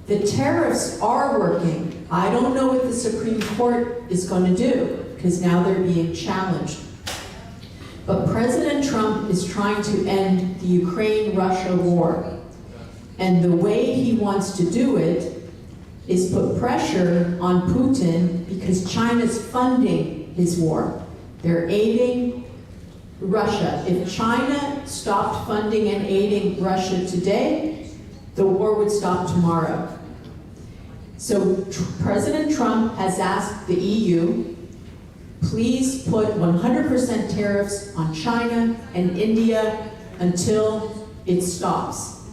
The tariffs are working. I don't know what the Supreme Court is going to do, because now they're being challenged. But President Trump is trying to end the Ukraine-Russia war. And the way he wants to do it is put pressure on Putin, because China's funding his war. They're aiding Russia. If China stopped funding and aiding Russia today, the war would stop tomorrow. So President Trump has asked the EU, please put 100% tariffs on China and India until it stops.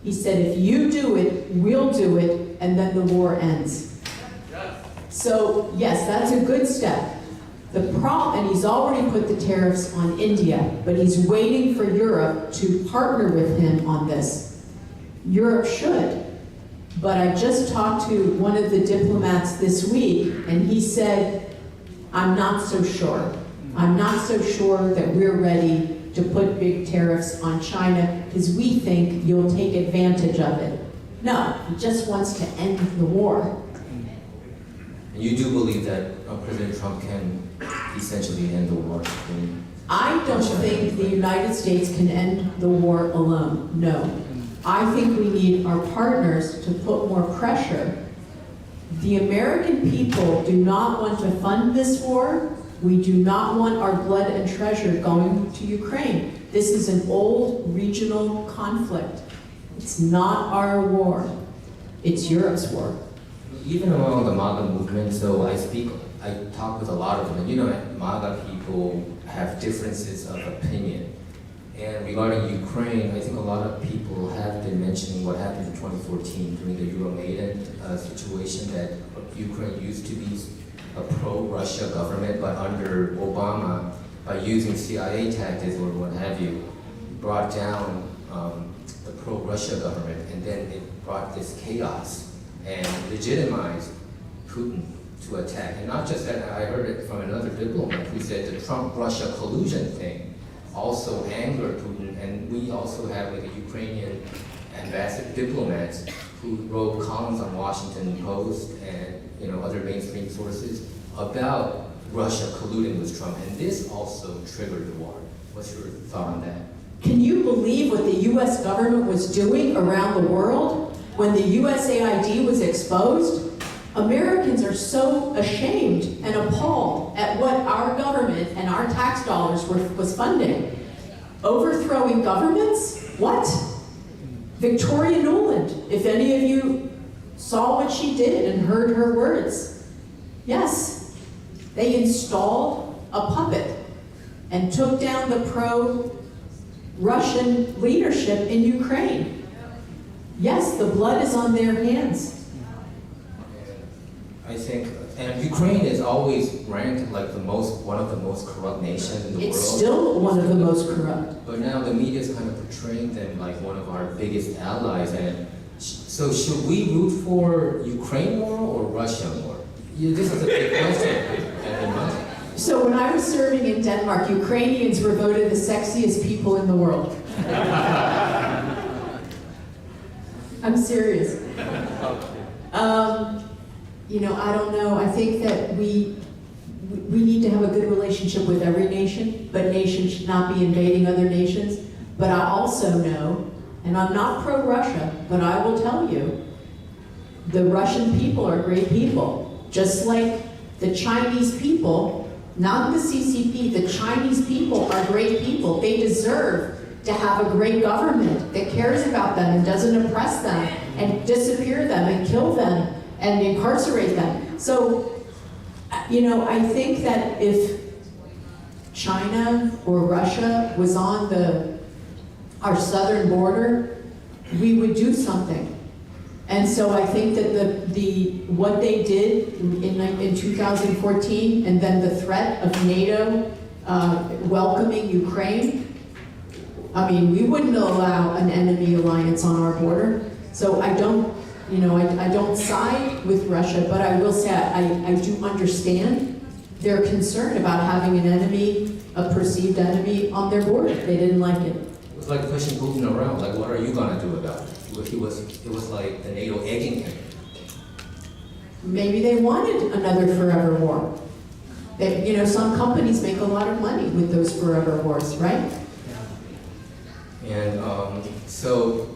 He said, if you do it, we'll do it, and then the war ends. So yes, that's a good step. The problem, and he's already put the tariffs on India, but he's waiting for Europe to partner with him on this. Europe should. But I just talked to one of the diplomats this week, and he said, I'm not so sure. I'm not so sure that we're ready to put big tariffs on China, because we think you'll take advantage of it. No, he just wants to end the war. And you do believe that President Trump can essentially end the war? I don't think the United States can end the war alone, no. I think we need our partners to put more pressure. The American people do not want to fund this war. We do not want our blood and treasure going to Ukraine. This is an old regional conflict. It's not our war. It's Europe's war. Even among the MAGA movement, so I talk with a lot of them, and you know, MAGA people have differences of opinion. And regarding Ukraine, I think a lot of people have been mentioning what happened in 2014 during the Euromaidan situation, that Ukraine used to be a pro-Russia government, but under Obama, by using CIA tactics or what have you, brought down the pro-Russia government, and then it brought this chaos and legitimized Putin to attack. And not just that, I heard it from another diplomat who said the Trump-Russia collusion thing also angered Putin, and we also have like a Ukrainian ambassador diplomats who wrote columns on Washington Post and other mainstream sources about Russia colluding with Trump, and this also triggered the war. What's your thought on that? Can you believe what the US government was doing around the world when the USAID was exposed? Americans are so ashamed and appalled at what our government and our tax dollars was funding. Overthrowing governments? What? Victoria Nuland, if any of you saw what she did and heard her words. Yes, they installed a puppet and took down the pro-Russian leadership in Ukraine. Yes, the blood is on their hands. I think, and Ukraine is always ranked like one of the most corrupt nations in the It's world. still one of the most corrupt. But now the media is kind of portraying them like one of our biggest allies. And so should we root for Ukraine more or Russia more? Yeah, this is a big question. So when I was serving in Denmark, Ukrainians were voted the sexiest people in the world. I'm serious. You know, I don't know. I think that we need to have a good relationship with every nation, but nations should not be invading other nations. But I also know, and I'm not pro-Russia, but I will tell you, the Russian people are great people. Just like the Chinese people, not the CCP, the Chinese people are great people. They deserve to have a great government that cares about them and doesn't oppress them and disappear them and kill them and incarcerate them. So, you know, I think that if China or Russia was on our southern border, we would do something. And so I think that what they did in 2014, and then the threat of NATO welcoming Ukraine, I mean, we wouldn't allow an enemy alliance on our border. So I don't, you know, I don't side with Russia, but I will say I do understand their concern about having an enemy, a perceived enemy on their border. They didn't like it. It was like pushing Putin around, like what are you gonna do about it? It was like the NATO egging him. Maybe they wanted another forever war. They, you know, some companies make a lot of money with those forever wars, right? And so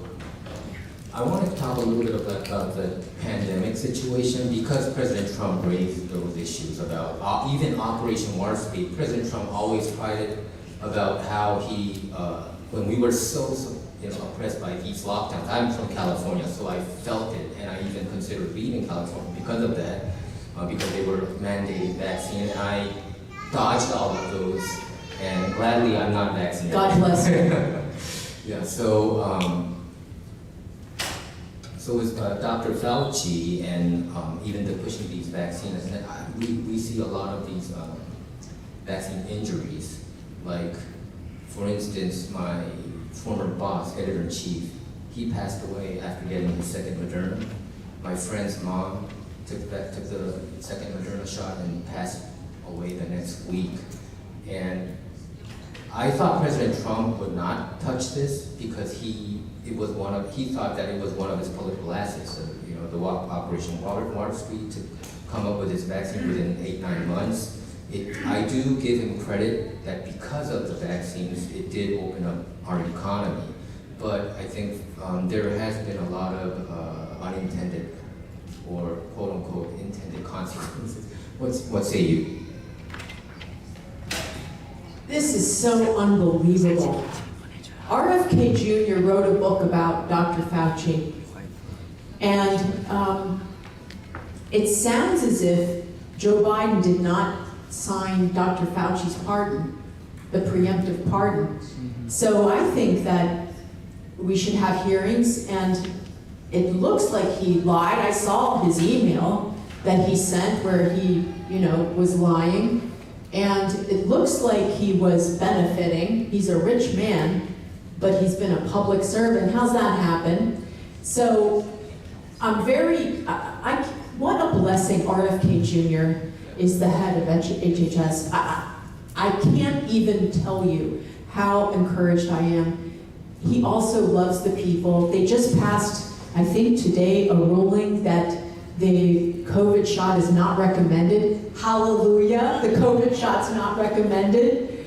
I want to talk a little bit about the pandemic situation because President Trump raised those issues about even Operation Warp Speed. President Trump always prided about how he, when we were so oppressed by these lockdowns. I'm from California, so I felt it, and I even considered leaving California because of that, because they were mandating vaccine, and I dodged all of those, and gladly I'm not vaccinated. God bless you. Yeah, so it's Dr. Fauci and even the pushing these vaccines, and we see a lot of these vaccine injuries, like for instance, my former boss, editor-in-chief, he passed away after getting his second Moderna. My friend's mom took the second Moderna shot and passed away the next week. And I thought President Trump would not touch this because he thought that it was one of his political assets. So, you know, the Operation Warp Speed to come up with his vaccine within 8-9 months. I do give him credit that because of the vaccines, it did open up our economy. But I think there has been a lot of unintended or quote-unquote intended consequences. What say you? This is so unbelievable. RFK Jr. wrote a book about Dr. Fauci, and it sounds as if Joe Biden did not sign Dr. Fauci's pardon, the preemptive pardon. So I think that we should have hearings, and it looks like he lied. I saw his email that he sent where he, you know, was lying, and it looks like he was benefiting. He's a rich man, but he's been a public servant. How's that happen? So I'm very, what a blessing RFK Jr. is the head of HHS. I can't even tell you how encouraged I am. He also loves the people. They just passed, I think today, a ruling that the COVID shot is not recommended. Hallelujah, the COVID shot's not recommended.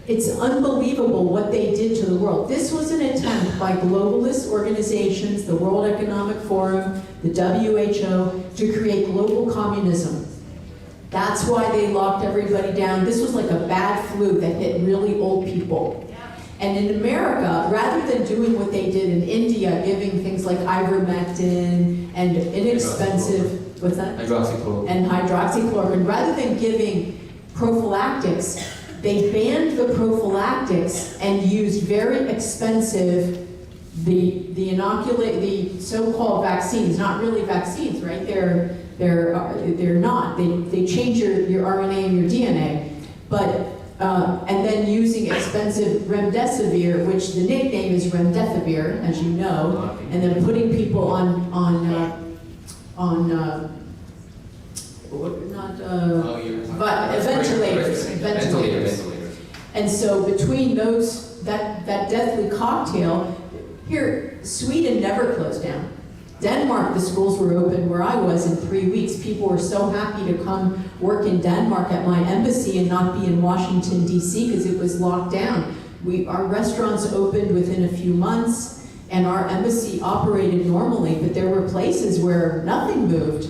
It's unbelievable what they did to the world. This was an attempt by globalist organizations, the World Economic Forum, the WHO, to create global communism. That's why they locked everybody down. This was like a bad flu that hit really old people. And in America, rather than doing what they did in India, giving things like ivermectin and inexpensive, what's that? Hydroxychloroquine. And hydroxychloroquine, rather than giving prophylactics, they banned the prophylactics and used very expensive, the so-called vaccines, not really vaccines, right? They're not. They change your RNA and your DNA, but and then using expensive remdesivir, which the nickname is remdesivir, as you know, and then putting people ventilators. And so between those, that deathly cocktail, here, Sweden never closed down. Denmark, the schools were open where I was in 3 weeks. People were so happy to come work in Denmark at my embassy and not be in Washington, D.C. because it was locked down. Our restaurants opened within a few months and our embassy operated normally, but there were places where nothing moved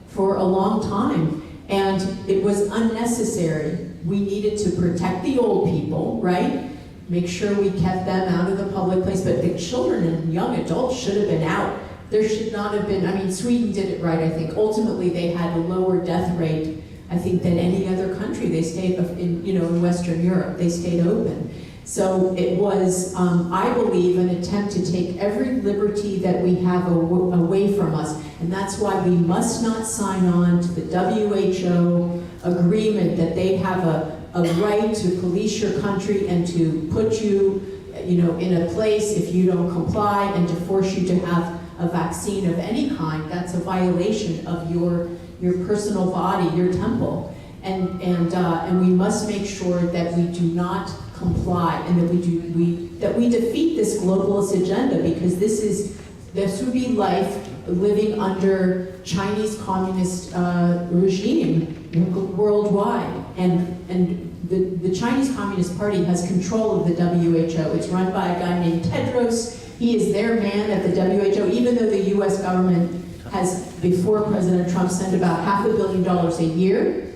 for a long time. And it was unnecessary. We needed to protect the old people, right? Make sure we kept them out of the public place, but the children and young adults should have been out. There should not have been, I mean, Sweden did it right, I think. Ultimately, they had a lower death rate, I think, than any other country. They stayed, in Western Europe, they stayed open. So it was, I believe, an attempt to take every liberty that we have away from us. And that's why we must not sign on to the WHO agreement that they have a right to police your country and to put you, in a place if you don't comply and to force you to have a vaccine of any kind. That's a violation of your personal body, your temple. And we must make sure that we do not comply and that we defeat this globalist agenda, because this would be life living under Chinese communist regime worldwide. And the Chinese Communist Party has control of the WHO. It's run by a guy named Tedros. He is their man at the WHO, even though the US government has, before President Trump, sent about $500 million a year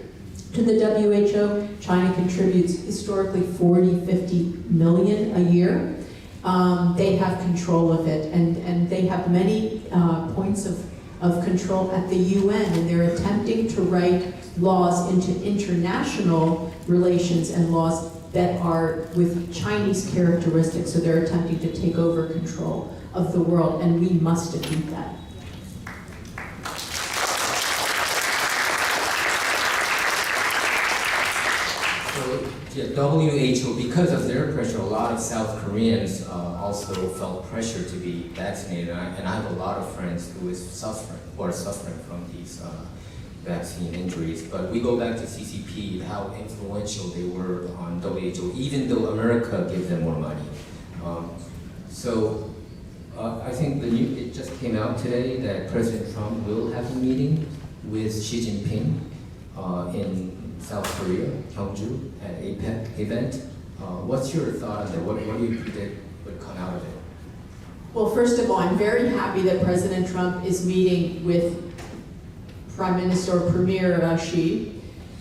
to the WHO. China contributes historically 40-50 million a year. They have control of it, and they have many points of control at the UN, and they're attempting to write laws into international relations and laws that are with Chinese characteristics, so they're attempting to take over control of the world, and we must defeat that. WHO, because of their pressure, a lot of South Koreans also felt pressure to be vaccinated, and I have a lot of friends who are suffering from these vaccine injuries. But we go back to CCP, how influential they were on WHO, even though America gave them more money. I think it just came out today that President Trump will have a meeting with Xi Jinping in South Korea, Gyeongju, at APEC event. What's your thought on that? What do you predict would come out of it? Well, first of all, I'm very happy that President Trump is meeting with Prime Minister or Premier Xi.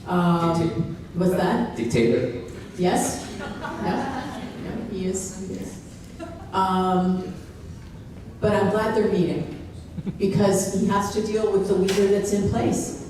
What's that? Dictator? Yes? No, he is. But I'm glad they're meeting, because he has to deal with the leader that's in place.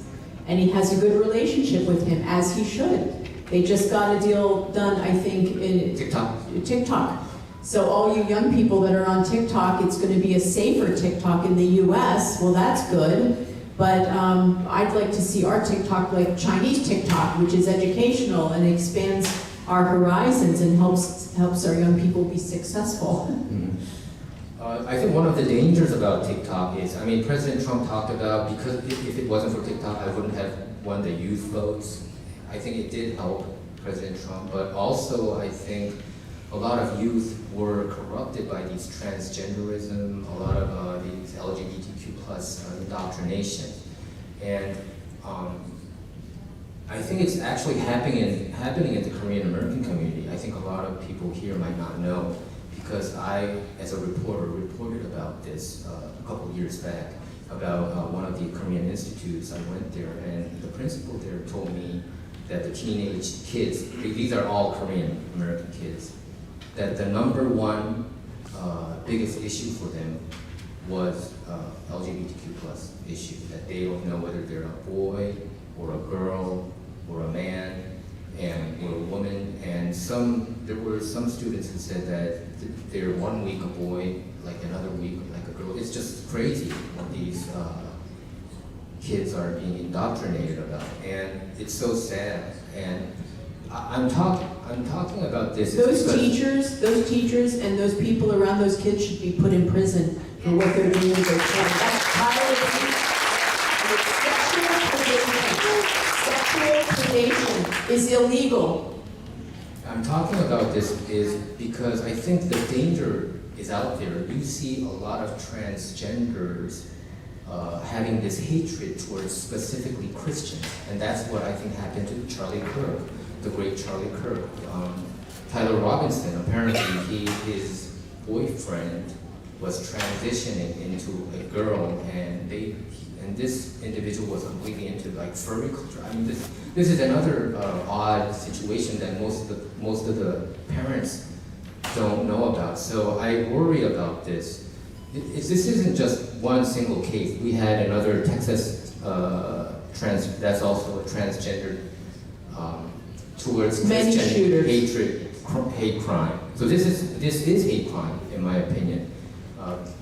And he has a good relationship with him, as he should. They just got a deal done, I think, in TikTok. So all you young people that are on TikTok, it's going to be a safer TikTok in the US. Well, that's good. But I'd like to see our TikTok like Chinese TikTok, which is educational and expands our horizons and helps our young people be successful. Mm-hmm. I think one of the dangers about TikTok is, President Trump talked about, because if it wasn't for TikTok, I wouldn't have won the youth votes. I think it did help President Trump, but also I think a lot of youth were corrupted by these transgenderism, a lot of these LGBTQ plus indoctrination. And I think it's actually happening in the Korean American community. I think a lot of people here might not know, because I, as a reporter, reported about this a couple years back, about one of the Korean institutes. I went there, and the principal there told me that the teenage kids, these are all Korean American kids, that the number one biggest issue for them was LGBTQ plus issue, that they don't know whether they're a boy or a girl or a man or a woman. And there were some students who said that they're 1 week a boy, like another week like a girl. It's just crazy what these kids are being indoctrinated about, and it's so sad. And I'm talking about this. Those teachers and those people around those kids should be put in prison for what they're doing with their children. That's violating sexual predation is illegal. I'm talking about this is because I think the danger is out there. You see a lot of transgenders having this hatred towards specifically Christians, and that's what I think happened to Charlie Kirk, the great Charlie Kirk. Tyler Robinson, apparently his boyfriend was transitioning into a girl, and this individual was completely into like furry culture. I mean, this is another odd situation that most of the parents don't know about. So I worry about this. This isn't just one single case. We had another Texas that's also a transgender towards Many Christian shooters. hate crime. So this is hate crime, in my opinion.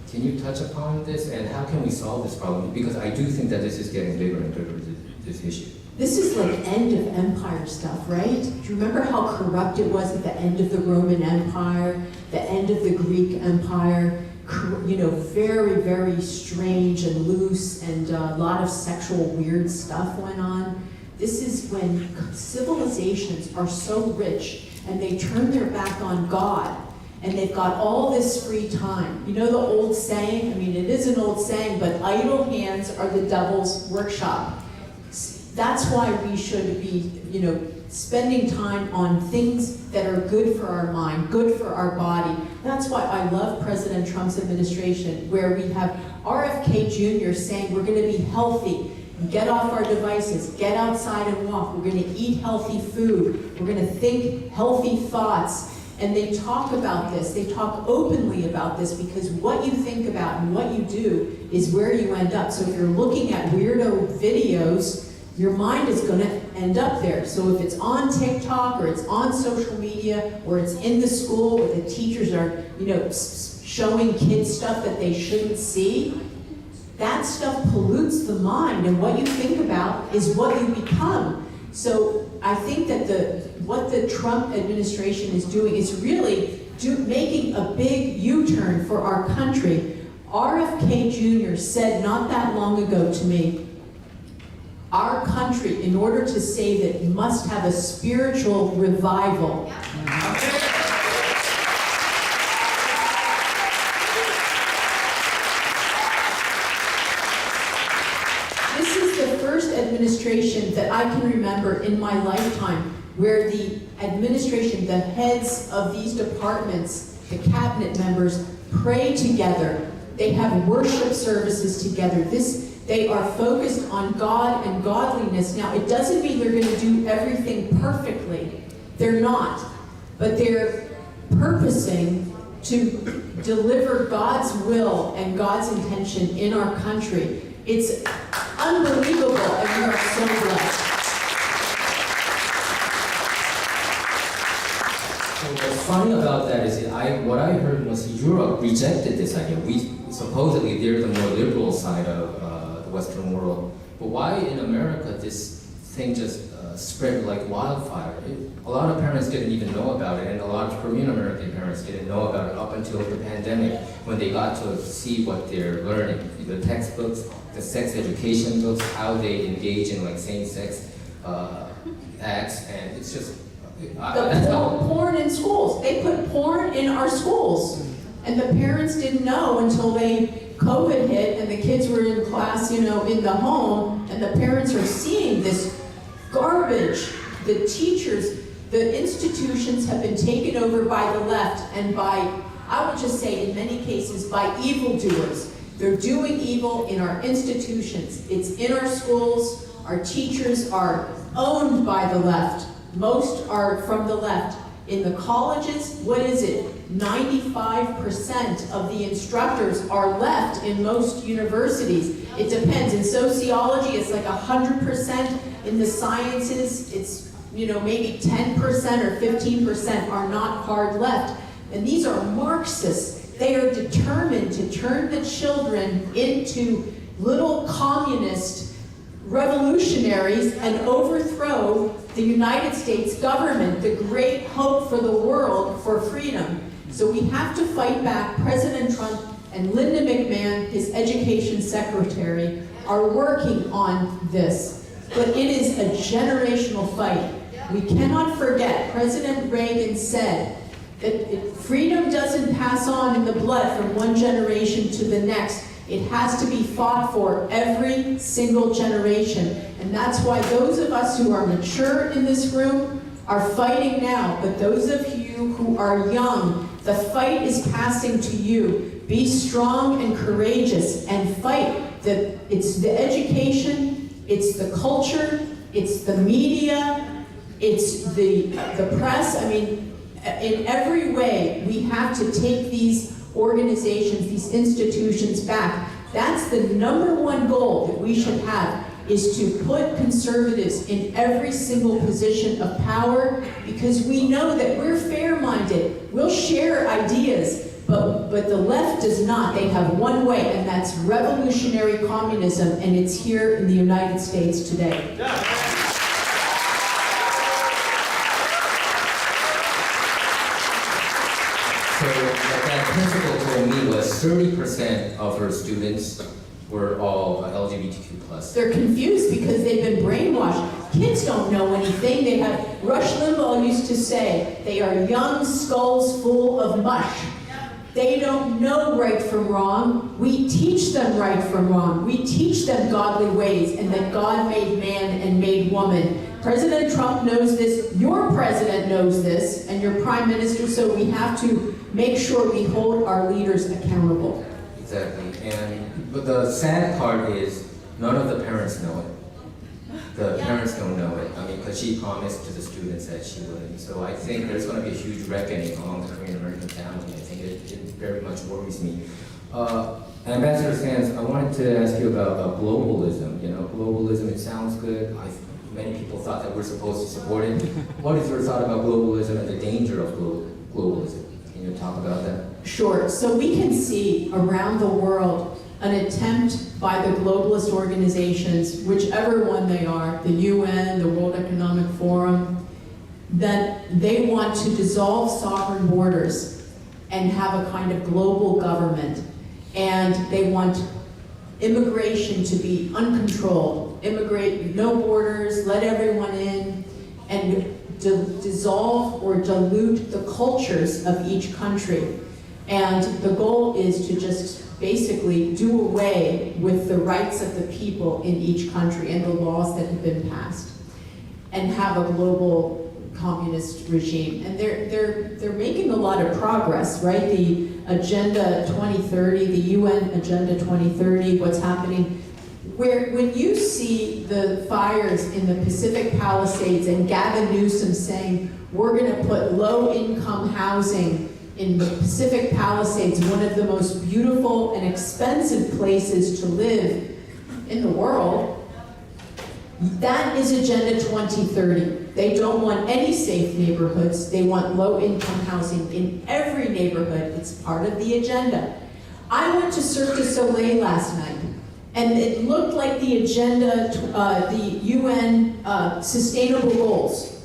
Can you touch upon this, and how can we solve this problem? Because I do think that this is getting bigger and bigger, this issue. This is like end of empire stuff, right? Do you remember how corrupt it was at the end of the Roman Empire, the end of the Greek Empire? You know, very, very strange and loose, and a lot of sexual weird stuff went on. This is when civilizations are so rich and they turn their back on God, and they've got all this free time. You know the old saying? I mean, it is an old saying, but idle hands are the devil's workshop. That's why we should be, you know, spending time on things that are good for our mind, good for our body. That's why I love President Trump's administration, where we have RFK Jr. saying we're going to be healthy, get off our devices, get outside and walk, we're going to eat healthy food, we're going to think healthy thoughts. And they talk about this, they talk openly about this, because what you think about and what you do is where you end up. So if you're looking at weirdo videos, your mind is going to end up there. So if it's on TikTok, or it's on social media, or it's in the school where the teachers are, you know, showing kids stuff that they shouldn't see, that stuff pollutes the mind, and what you think about is what you become. So I think that what the Trump administration is doing is really making a big U-turn for our country. RFK Jr. said not that long ago to me, our country, in order to save it, must have a spiritual revival. This is the first administration that I can remember in my lifetime where the administration, the heads of these departments, the cabinet members, pray together. They have worship services together. They are focused on God and godliness. Now, it doesn't mean they're going to do everything perfectly. They're not. But they're purposing to deliver God's will and God's intention in our country. It's unbelievable, and we are so blessed. So what's funny about that is what I heard was Europe rejected this idea. Supposedly they're the more liberal side of the Western world. But why in America this thing just spread like wildfire? A lot of parents didn't even know about it, and a lot of Korean American parents didn't know about it up until the pandemic, when they got to see what they're learning. The textbooks, the sex education books, how they engage in like same-sex acts, and it's just Porn in schools. They put porn in our schools. And the parents didn't know until COVID hit and the kids were in class, you know, in the home, and the parents are seeing this garbage. The teachers, the institutions have been taken over by the left and by, I would just say in many cases, by evildoers. They're doing evil in our institutions. It's in our schools. Our teachers are owned by the left. Most are from the left. In the colleges, what is it? 95% of the instructors are left in most universities. It depends. In sociology, it's like 100%. In the sciences, it's maybe 10% or 15% are not hard left. And these are Marxists. They are determined to turn the children into little communist revolutionaries and overthrow the United States government, the great hope for the world for freedom. So we have to fight back. President Trump and Linda McMahon, his education secretary, are working on this. But it is a generational fight. We cannot forget, President Reagan said that freedom doesn't pass on in the blood from one generation to the next. It has to be fought for every single generation. And that's why those of us who are mature in this room are fighting now. But those of you who are young, the fight is passing to you. Be strong and courageous and fight. It's the education, it's the culture, it's the media, it's the press. I mean, in every way, we have to take these organizations, these institutions back. That's the #1 goal that we should have, is to put conservatives in every single position of power, because we know that we're fair-minded. We'll share ideas, but the left does not. They have one way, and that's revolutionary communism, and it's here in the United States today. So what that principal told me was 30% of her students were all LGBTQ+. They're confused because they've been brainwashed. Kids don't know anything. They have, Rush Limbaugh used to say, they are young skulls full of mush. They don't know right from wrong. We teach them right from wrong. We teach them godly ways and that God made man and made woman. President Trump knows this, your president knows this, and your prime minister, so we have to make sure we hold our leaders accountable. Exactly. But the sad part is none of the parents know it. The parents don't know it. I mean, because she promised to the students that she wouldn't. So I think there's going to be a huge reckoning among the Korean American family. I think it very much worries me. Ambassador Sands, I wanted to ask you about globalism. Globalism, it sounds good. Many people thought that we're supposed to support it. What is your thought about globalism and the danger of globalism? Can you talk about that? Sure. So we can see around the world an attempt by the globalist organizations, whichever one they are, the UN, the World Economic Forum, that they want to dissolve sovereign borders and have a kind of global government. And they want immigration to be uncontrolled. Immigrate, no borders, let everyone in, and dissolve or dilute the cultures of each country. And the goal is to just basically do away with the rights of the people in each country and the laws that have been passed, and have a global communist regime. And they're making a lot of progress, right? The Agenda 2030, the UN Agenda 2030, what's happening. When you see the fires in the Pacific Palisades and Gavin Newsom saying, we're going to put low-income housing in the Pacific Palisades, one of the most beautiful and expensive places to live in the world, that is Agenda 2030. They don't want any safe neighborhoods. They want low-income housing in every neighborhood. It's part of the agenda. I went to Cirque du Soleil last night, and it looked like the agenda, the UN Sustainable Goals,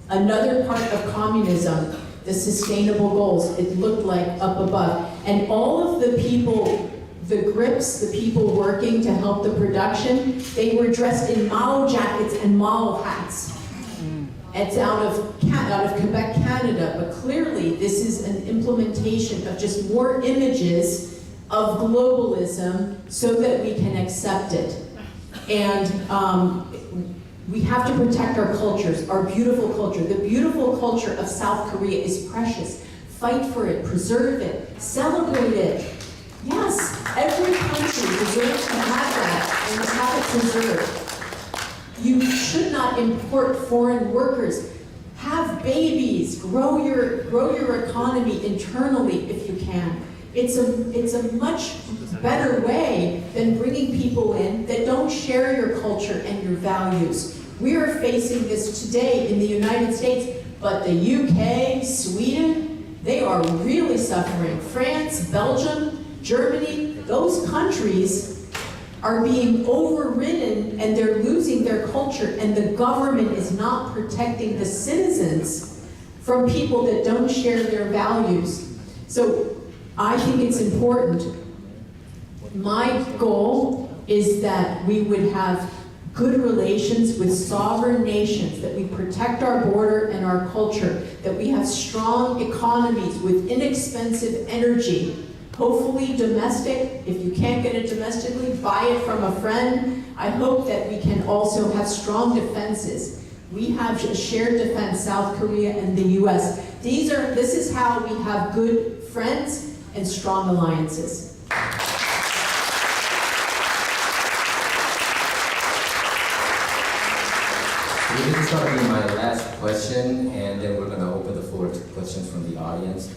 another part of communism, the Sustainable Goals. It looked like up above. And all of the people, the grips, the people working to help the production, they were dressed in Mao jackets and Mao hats. It's out of Quebec, Canada, but clearly this is an implementation of just more images of globalism so that we can accept it. And we have to protect our cultures, our beautiful culture. The beautiful culture of South Korea is precious. Fight for it, preserve it, celebrate it. Yes, every country deserves to have that and to have it preserved. You should not import foreign workers. Have have babies, grow your economy internally if you can. It's a much better way than bringing people in that don't share your culture and your values. We are facing this today in the United States, but the UK, Sweden, they are really suffering. France, Belgium, Germany, those countries are being overridden and they're losing their culture, and the government is not protecting the citizens from people that don't share their values. So I think it's important. My goal is that we would have good relations with sovereign nations, that we protect our border and our culture, that we have strong economies with inexpensive energy, hopefully domestic. If you can't get it domestically, buy it from a friend. I hope that we can also have strong defenses. We have a shared defense, South Korea and the US. This is how we have good friends and strong alliances. This is going to be my last question, and then we're going to open the floor to questions from the audience.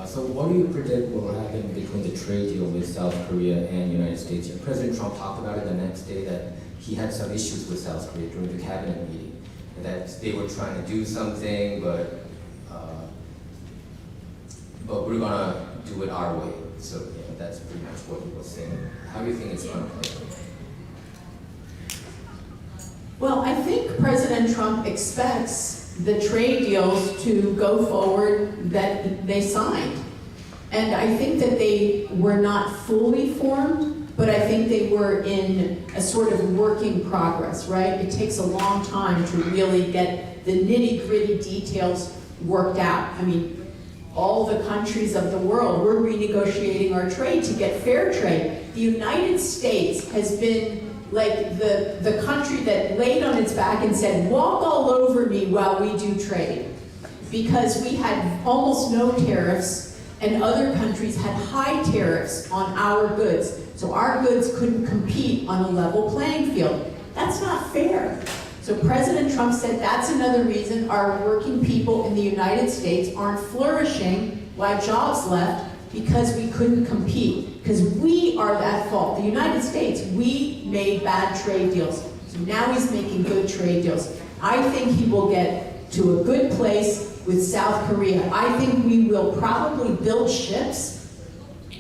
So what do you predict will happen between the trade deal with South Korea and the United States? President Trump talked about it the next day that he had some issues with South Korea during the cabinet meeting, and that they were trying to do something, but we're going to do it our way. So that's pretty much what he was saying. How do you think it's going to play? Well, I think President Trump expects the trade deals to go forward that they signed. And I think that they were not fully formed, but I think they were in a sort of working progress, right? It takes a long time to really get the nitty-gritty details worked out. I mean, all the countries of the world, we're renegotiating our trade to get fair trade. The United States has been like the country that laid on its back and said, walk all over me while we do trade. Because we had almost no tariffs and other countries had high tariffs on our goods. So our goods couldn't compete on a level playing field. That's not fair. So President Trump said that's another reason our working people in the United States aren't flourishing, why jobs left, because we couldn't compete. Because we are at fault. The United States, we made bad trade deals. So now he's making good trade deals. I think he will get to a good place with South Korea. I think we will probably build ships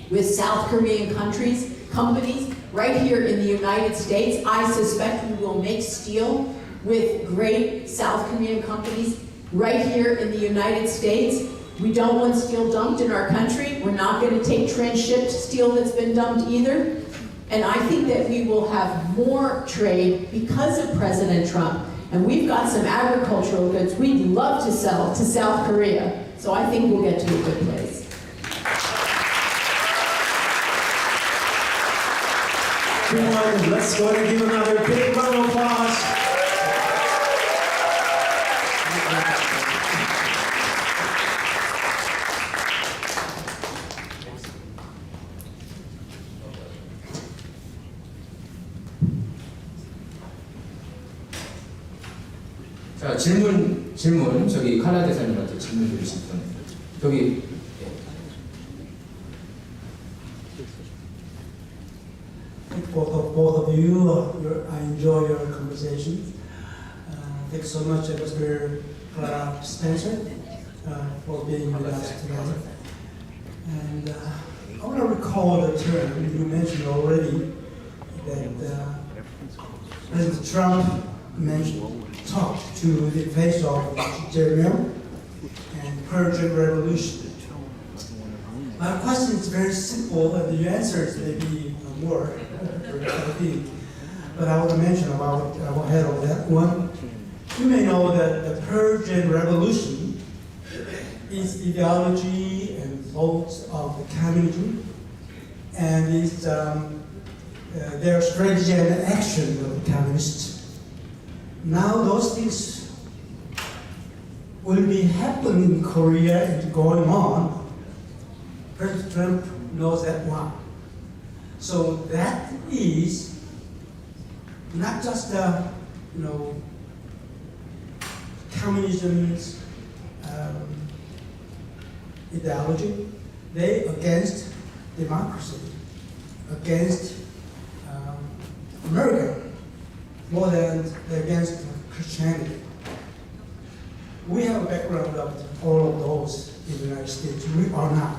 with South Korean companies right here in the United States. I suspect we will make steel with great South Korean companies right here in the United States. We don't want steel dumped in our country. We're not going to take transshipped steel that's been dumped either. And I think that we will have more trade because of President Trump. And we've got some agricultural goods we'd love to sell to South Korea. So I think we'll get to a good place. Everyone, let's go and give another big round of applause. 자, 질문, 저기 칼라 대사님한테 질문 드리신 분. 여기, Both of you, I enjoy your conversation. Thanks so much, Mr. Carla Spencer, for being with us today. And I want to recall the term you mentioned already that President Trump talked to the face of Jeremy and Persian Revolution. My question is very simple, and the answers may be more deep. But I want to mention about ahead of that one. You may know that the Persian Revolution is ideology and thoughts of the communism, and is their strategy and action of the communists. Now those things will be happening in Korea and going on. President Trump knows that one. So that is not just communism's ideology. They against democracy, against America, more than against Christianity. We have a background of all of those in the United States. We are not.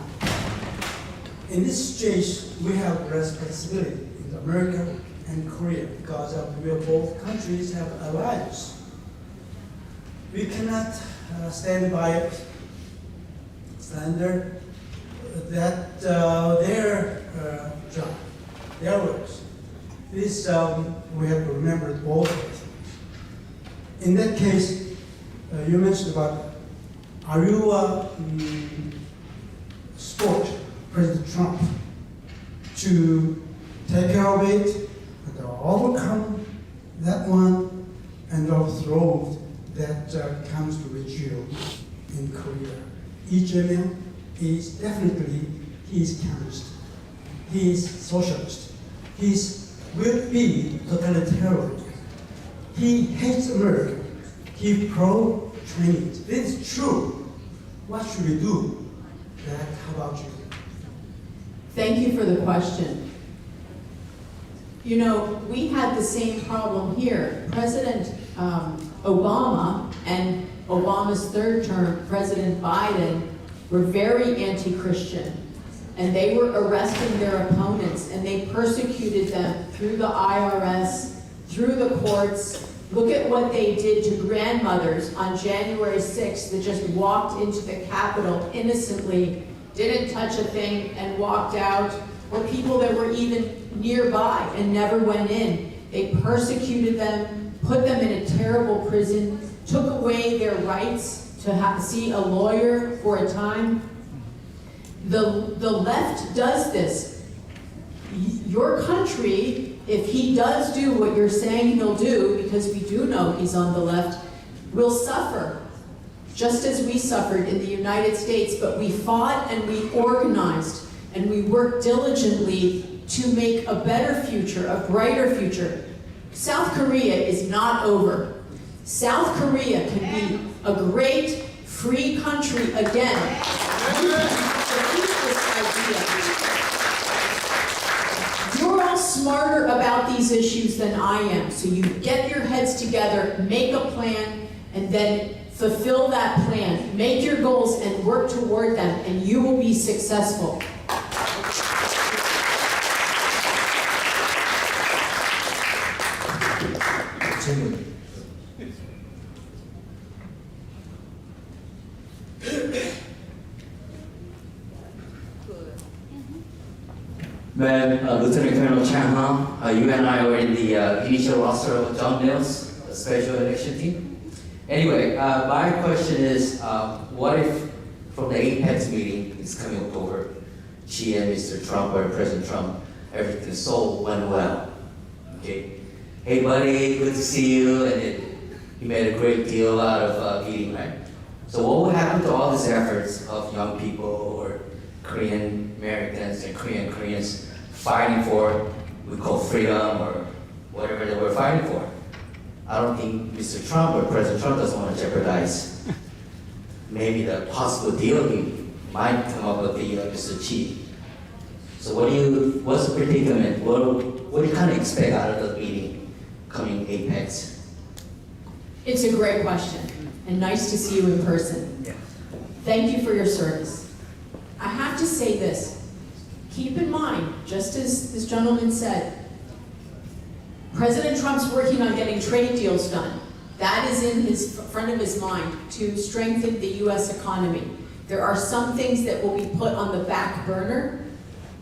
In this stage, we have responsibility in America and Korea because we are both countries have allies. We cannot stand by standard that their job, their works. This we have to remember both of them. In that case, you mentioned about are you support President Trump to take care of it, and overcome that one, and overthrow that comes to regime in Korea. Lee Jae-myung is definitely, he is communist, he is socialist, he will be totalitarian. He hates America, he pro-Chinese. This is true. What should we do? That, how about you? Thank you for the question. You know, we had the same problem here. President Obama and Obama's third term, President Biden, were very anti-Christian. And they were arresting their opponents, and they persecuted them through the IRS, through the courts. Look at what they did to grandmothers on January 6th that just walked into the Capitol innocently, didn't touch a thing, and walked out, or people that were even nearby and never went in. They persecuted them, put them in a terrible prison, took away their rights to see a lawyer for a time. The left does this. Your country, if he does do what you're saying he'll do, because we do know he's on the left, will suffer, just as we suffered in the United States, but we fought and we organized and we worked diligently to make a better future, a brighter future. South Korea is not over. South Korea can be a great, free country again. You're all smarter about these issues than I am, so you get your heads together, make a plan, and then fulfill that plan. Make your goals and work toward them, and you will be successful. 질문. Lieutenant Colonel Chan Hong, you and I were in the initial roster of John Mills, the special election team. Anyway, my question is, what if from the Apex meeting, it's coming October, she and Mr. Trump or President Trump, everything so went well, okay? Hey buddy, good to see you, and he made a great deal out of meeting, right? So what would happen to all these efforts of young people or Korean Americans and Koreans fighting for, we call freedom or whatever they were fighting for? I don't think Mr. Trump or President Trump doesn't want to jeopardize maybe the possible deal he might come up with the Mr. Xi. So what's the predicament? What do you kind of expect out of the meeting coming Apex? It's a great question, and nice to see you in person. Thank you for your service. I have to say this. Keep in mind, just as this gentleman said, President Trump's working on getting trade deals done. That is in his front of his mind to strengthen the U.S. economy. There are some things that will be put on the back burner,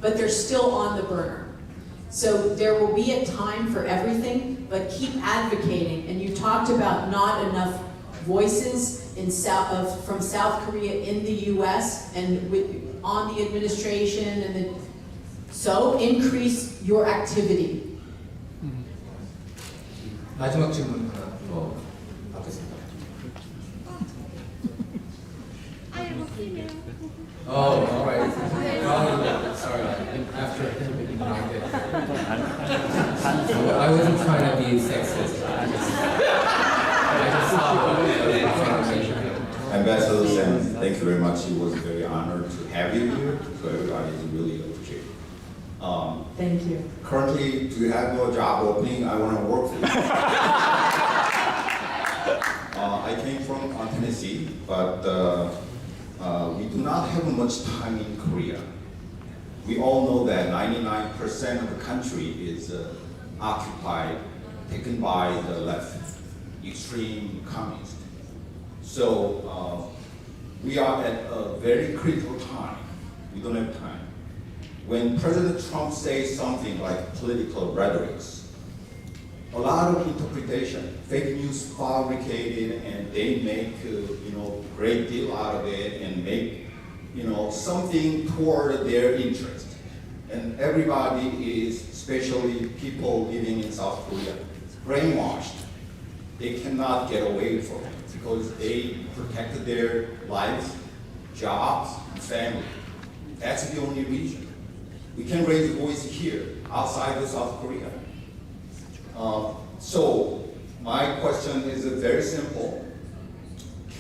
but they're still on the burner. So there will be a time for everything, but keep advocating. And you talked about not enough voices from South Korea in the U.S. and on the administration, so increase your activity. 마지막 질문 하나 더 받겠습니다. Oh, all right. Sorry. After I wasn't trying to be sexist. I just saw the conversation. Ambassador Sands, thank you very much. It was very honored to have you here. So everybody is really appreciate it. Thank you. Currently, do you have no job opening? I want to work for you. I came from Tennessee, but we do not have much time in Korea. We all know that 99% of the country is occupied, taken by the left, extreme communist. So we are at a very critical time. We don't have time. When President Trump says something like political rhetorics, a lot of interpretation, fake news fabricated, and they make great deal out of it and make something toward their interest. And everybody is, especially people living in South Korea, brainwashed. They cannot get away from it because they protected their lives, jobs, and family. That's the only reason. We can raise a voice here, outside of South Korea. So my question is very simple.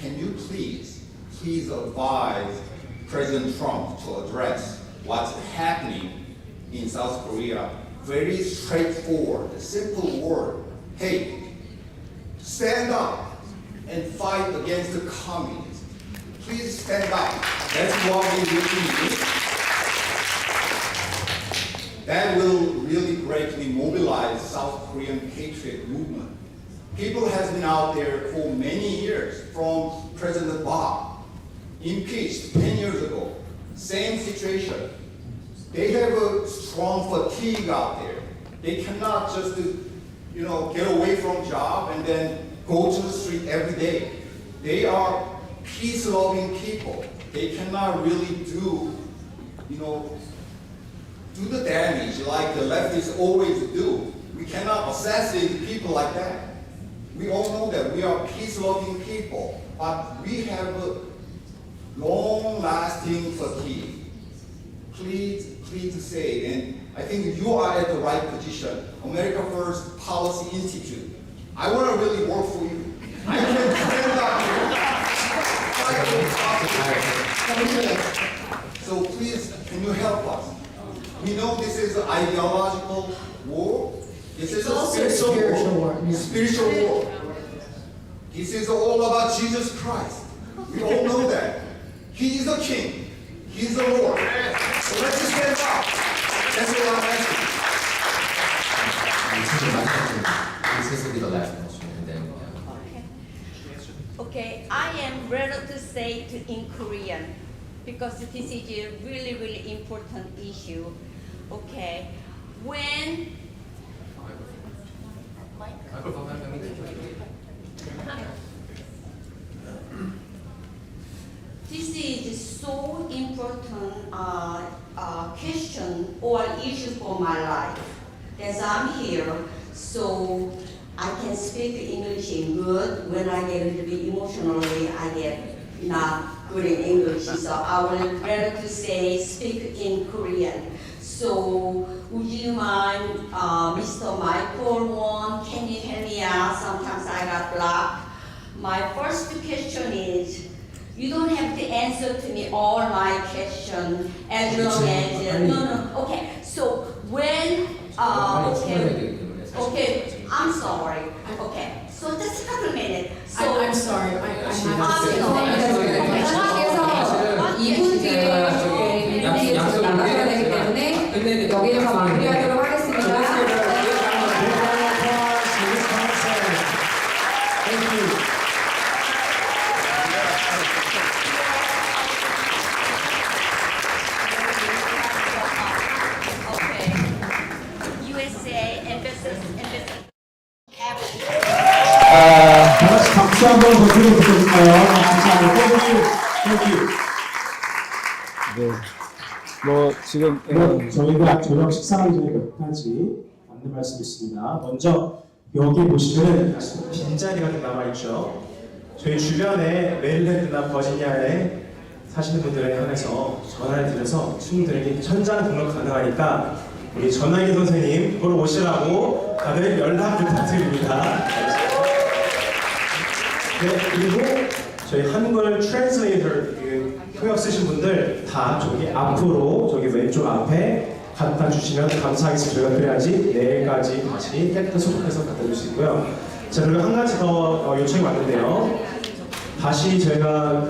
Can you please advise President Trump to address what's happening in South Korea? Very straightforward, simple word. Hey, stand up and fight against the communists. Please stand up. That's what we really need. That will really greatly mobilize South Korean patriot movement. People have been out there for many years, from President Park, impeached 10 years ago. Same situation. They have a strong fatigue out there. They cannot just get away from job and then go to the street every day. They are peace-loving people. They cannot really do the damage like the leftists always do. We cannot assassinate people like that. We all know that we are peace-loving people, but we have a long-lasting fatigue. Please say it, and I think you are at the right position. America First Policy Institute. I want to really work for you. I can stand up here. So please, can you help us? We know this is an ideological war. This is a spiritual war. Yeah. Spiritual war. This is all about Jesus Christ. We all know that. He is the King. He is the Lord. So let's just stand up. That's what I'm asking. This will be the last question, and then. Okay, I am ready to say it in Korean because this is a really, really important issue. Okay, when this is so important question or issue for my life. As I'm here, so I can speak English good. When I get a little bit emotionally, I get not good in English. So I would rather to say speak in Korean. So would you mind, Mr. Michael Won, can you help me out? Sometimes I got blocked. My first question is, you don't have to answer to me all my questions as long as, no, okay. So when, okay, I'm sorry. Okay, so just a couple minutes. So I'm sorry. I'm 이분 뒤에 나가셔야 되기 때문에 여기에서 마무리하도록 하겠습니다. Okay, USA ambassador. 다 같이 박수 한번 더 드려볼까요? 감사합니다. 네. 뭐 지금 저희가 저녁 식사하기 전에 몇 가지 안내 말씀 있습니다. 먼저 여기 보시면 빈자리가 좀 남아있죠. 저희 주변에 메릴랜드나 버지니아에 사시는 분들에 한해서 전화를 드려서 친구들에게 현장 등록 가능하니까 우리 전화기 선생님 보러 오시라고 다들 연락 부탁드립니다. 네, 그리고 저희 한글 트랜스레이터 통역 쓰신 분들 다 저기 앞으로 저기 왼쪽 앞에 갖다 주시면 감사하겠습니다. 저희가 그래야지 내일까지 다시 팩트 소독해서 갖다 줄 수 있고요. 자, 그리고 한 가지 더 요청이 왔는데요. 다시 저희가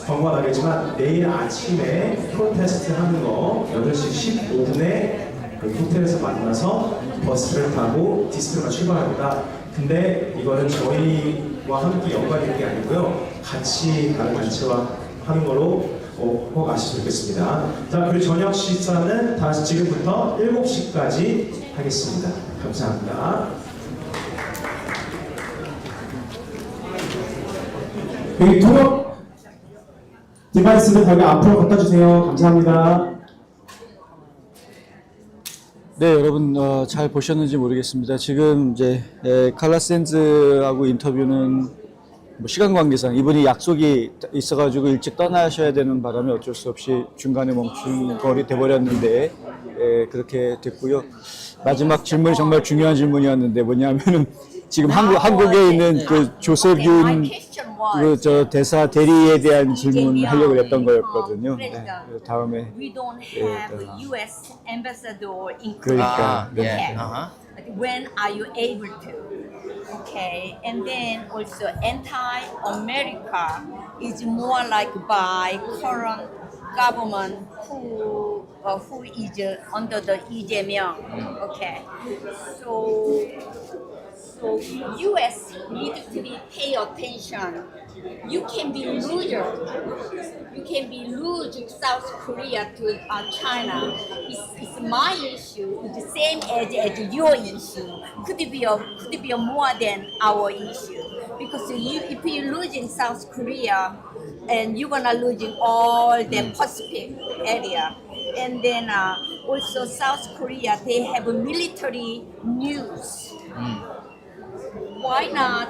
광고가 나겠지만 내일 아침에 프로테스트 하는 거 8시 15분에 호텔에서 만나서 버스를 타고 디스트가 출발합니다. 근데 이거는 저희와 함께 연관이 있는 게 아니고요. 같이 다른 단체와 하는 걸로 꼭 아시면 좋겠습니다. 자, 그리고 저녁 식사는 다시 지금부터 7시까지 하겠습니다. 감사합니다. 여기 통역 디바이스를 거기 앞으로 갖다 주세요. 감사합니다. 네, 여러분 잘 보셨는지 모르겠습니다. 지금 이제 칼라 샌즈하고 인터뷰는 뭐 시간 관계상 이분이 약속이 있어가지고 일찍 떠나셔야 되는 바람에 어쩔 수 없이 중간에 멈춘 거리 돼버렸는데 그렇게 됐고요. 마지막 질문이 정말 중요한 질문이었는데 뭐냐면은 지금 한국에 있는 그 조세균 저 대사 대리에 대한 질문하려고 했던 거였거든요. 네, 다음에 We don't have U.S. ambassador in 그러니까 Korea. But when are you able to? Okay, and then also anti-America is more like by current government who is under the Lee Jae-myung. Okay, so U.S. needs to be pay attention. You can be loser. You can be lose South Korea to China. It's my issue. It's the same as your issue. Could be more than our issue. Because if you're losing South Korea, and you're gonna losing all the Pacific area, and then also South Korea, they have a military news. Why not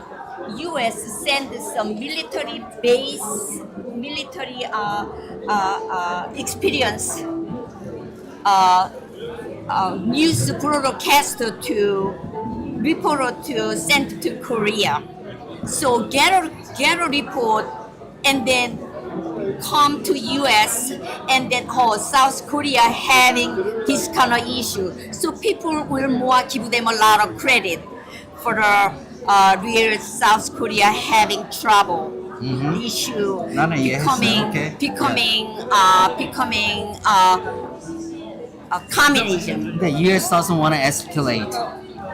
U.S. send some military base, military experience news broadcaster to reporter to send to Korea. So get a report and then come to U.S. and then South Korea having this kind of issue. So people will more give them a lot of credit for the real South Korea having trouble issue, becoming communism. The U.S. doesn't want to escalate.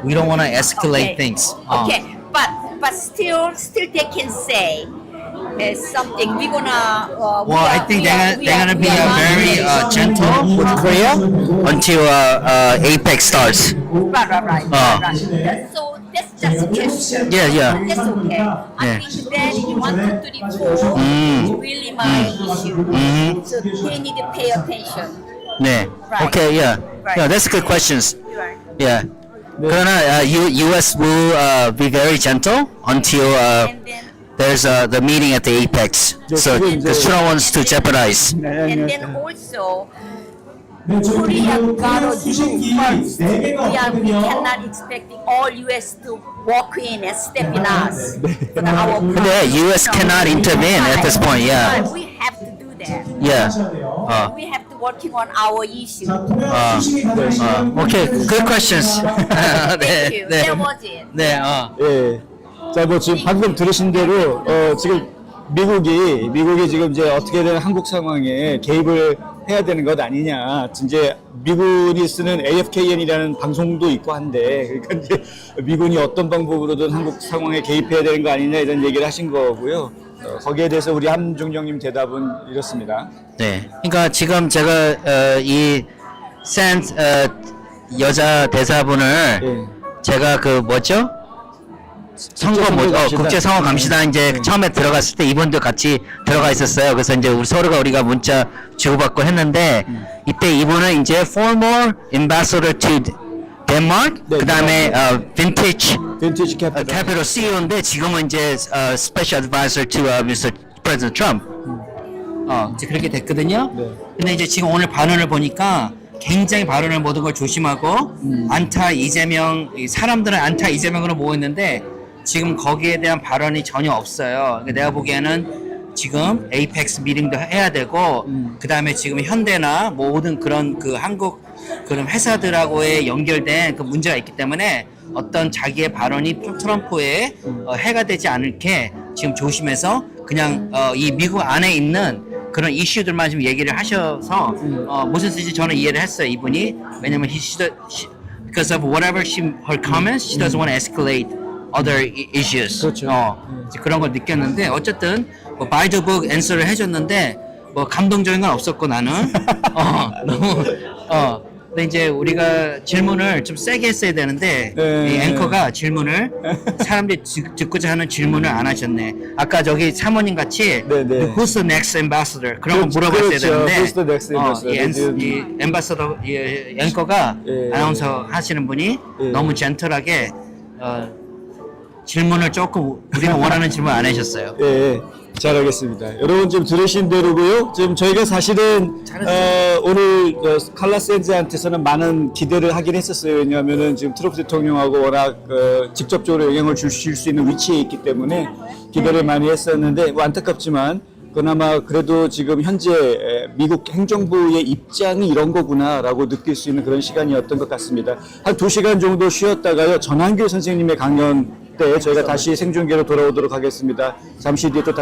We don't want to escalate things. Okay, but still they can say something. We're gonna. I think they're gonna be very gentle with Korea until APEC starts. Right. So that's just a question. Yeah. That's okay. I think then in 1, 2, 3, 4 is really my issue. So they need to pay attention. 네. Right. Okay. Yeah. Right. Yeah. That's good questions. Right. Yeah. 그러나 U.S. will be very gentle until And then there's the meeting at the apex. So because Trump wants to jeopardize. and then also Korea gotta do first. We cannot expect all U.S. to walk in and step in us. But our 근데 U.S. cannot intervene at this point. Yeah. We have to do that. Yeah. We have to working on our issue. Okay. Good questions. Thank you. That was it. 네. 예. 자, 뭐 지금 방금 들으신 대로 지금 미국이 지금 이제 어떻게든 한국 상황에 개입을 해야 되는 것 아니냐. 이제 미군이 쓰는 AFKN이라는 방송도 있고 한데, 그러니까 이제 미군이 어떤 방법으로든 한국 상황에 개입해야 되는 거 아니냐 이런 얘기를 하신 거고요. 거기에 대해서 우리 함중정님 대답은 이렇습니다. 네. 그러니까 지금 제가 이 샌드 여자 대사분을 제가 국제 상호 감시단 이제 처음에 들어갔을 때 이분도 같이 들어가 있었어요. 그래서 이제 우리가 문자 주고받고 했는데 이때 이분은 이제 former ambassador to Denmark, 그다음에 vintage capital CEO인데 지금은 이제 special advisor to Mr. President Trump. 이제 그렇게 됐거든요. 근데 이제 지금 오늘 발언을 보니까 굉장히 발언을 모든 걸 조심하고 안타 이재명 사람들은 안타 이재명으로 모였는데 지금 거기에 대한 발언이 전혀 없어요. 그러니까 내가 보기에는 지금 에이펙스 미팅도 해야 되고 그 다음에 지금 현대나 모든 그런 그 한국 그런 회사들하고의 연결된 그 문제가 있기 때문에 어떤 자기의 발언이 트럼프에 해가 되지 않게 지금 조심해서 그냥 이 미국 안에 있는 그런 이슈들만 좀 얘기를 하셔서 무슨 뜻인지 저는 이해를 했어요. 이분이 왜냐면 because of whatever her comments, she doesn't want to escalate other issues. 그렇죠. 그런 걸 느꼈는데 어쨌든 뭐 by the book answer를 해줬는데 뭐 감동적인 건 없었고 나는 너무 근데 이제 우리가 질문을 좀 세게 했어야 되는데 이 앵커가 질문을 사람들이 듣고자 하는 질문을 안 하셨네. 아까 저기 사모님 같이 Who's the next ambassador 그런 거 물어봤어야 되는데 Who's the next ambassador? 이 엠바서더 앵커가 아나운서 하시는 분이 너무 젠틀하게 질문을 조금 우리가 원하는 질문 안 하셨어요. 예, 잘하겠습니다. 여러분 지금 들으신 대로고요. 지금 저희가 사실은 오늘 칼라 샌즈한테서는 많은 기대를 하긴 했었어요. 왜냐하면은 지금 트럼프 대통령하고 워낙 직접적으로 영향을 주실 수 있는 위치에 있기 때문에 기대를 많이 했었는데 뭐 안타깝지만 그나마 그래도 지금 현재 미국 행정부의 입장이 이런 거구나라고 느낄 수 있는 그런 시간이었던 것 같습니다. 한 2시간 정도 쉬었다가요. 전한길 선생님의 강연 때 저희가 다시 생중계로 돌아오도록 하겠습니다. 잠시 뒤에 또 다시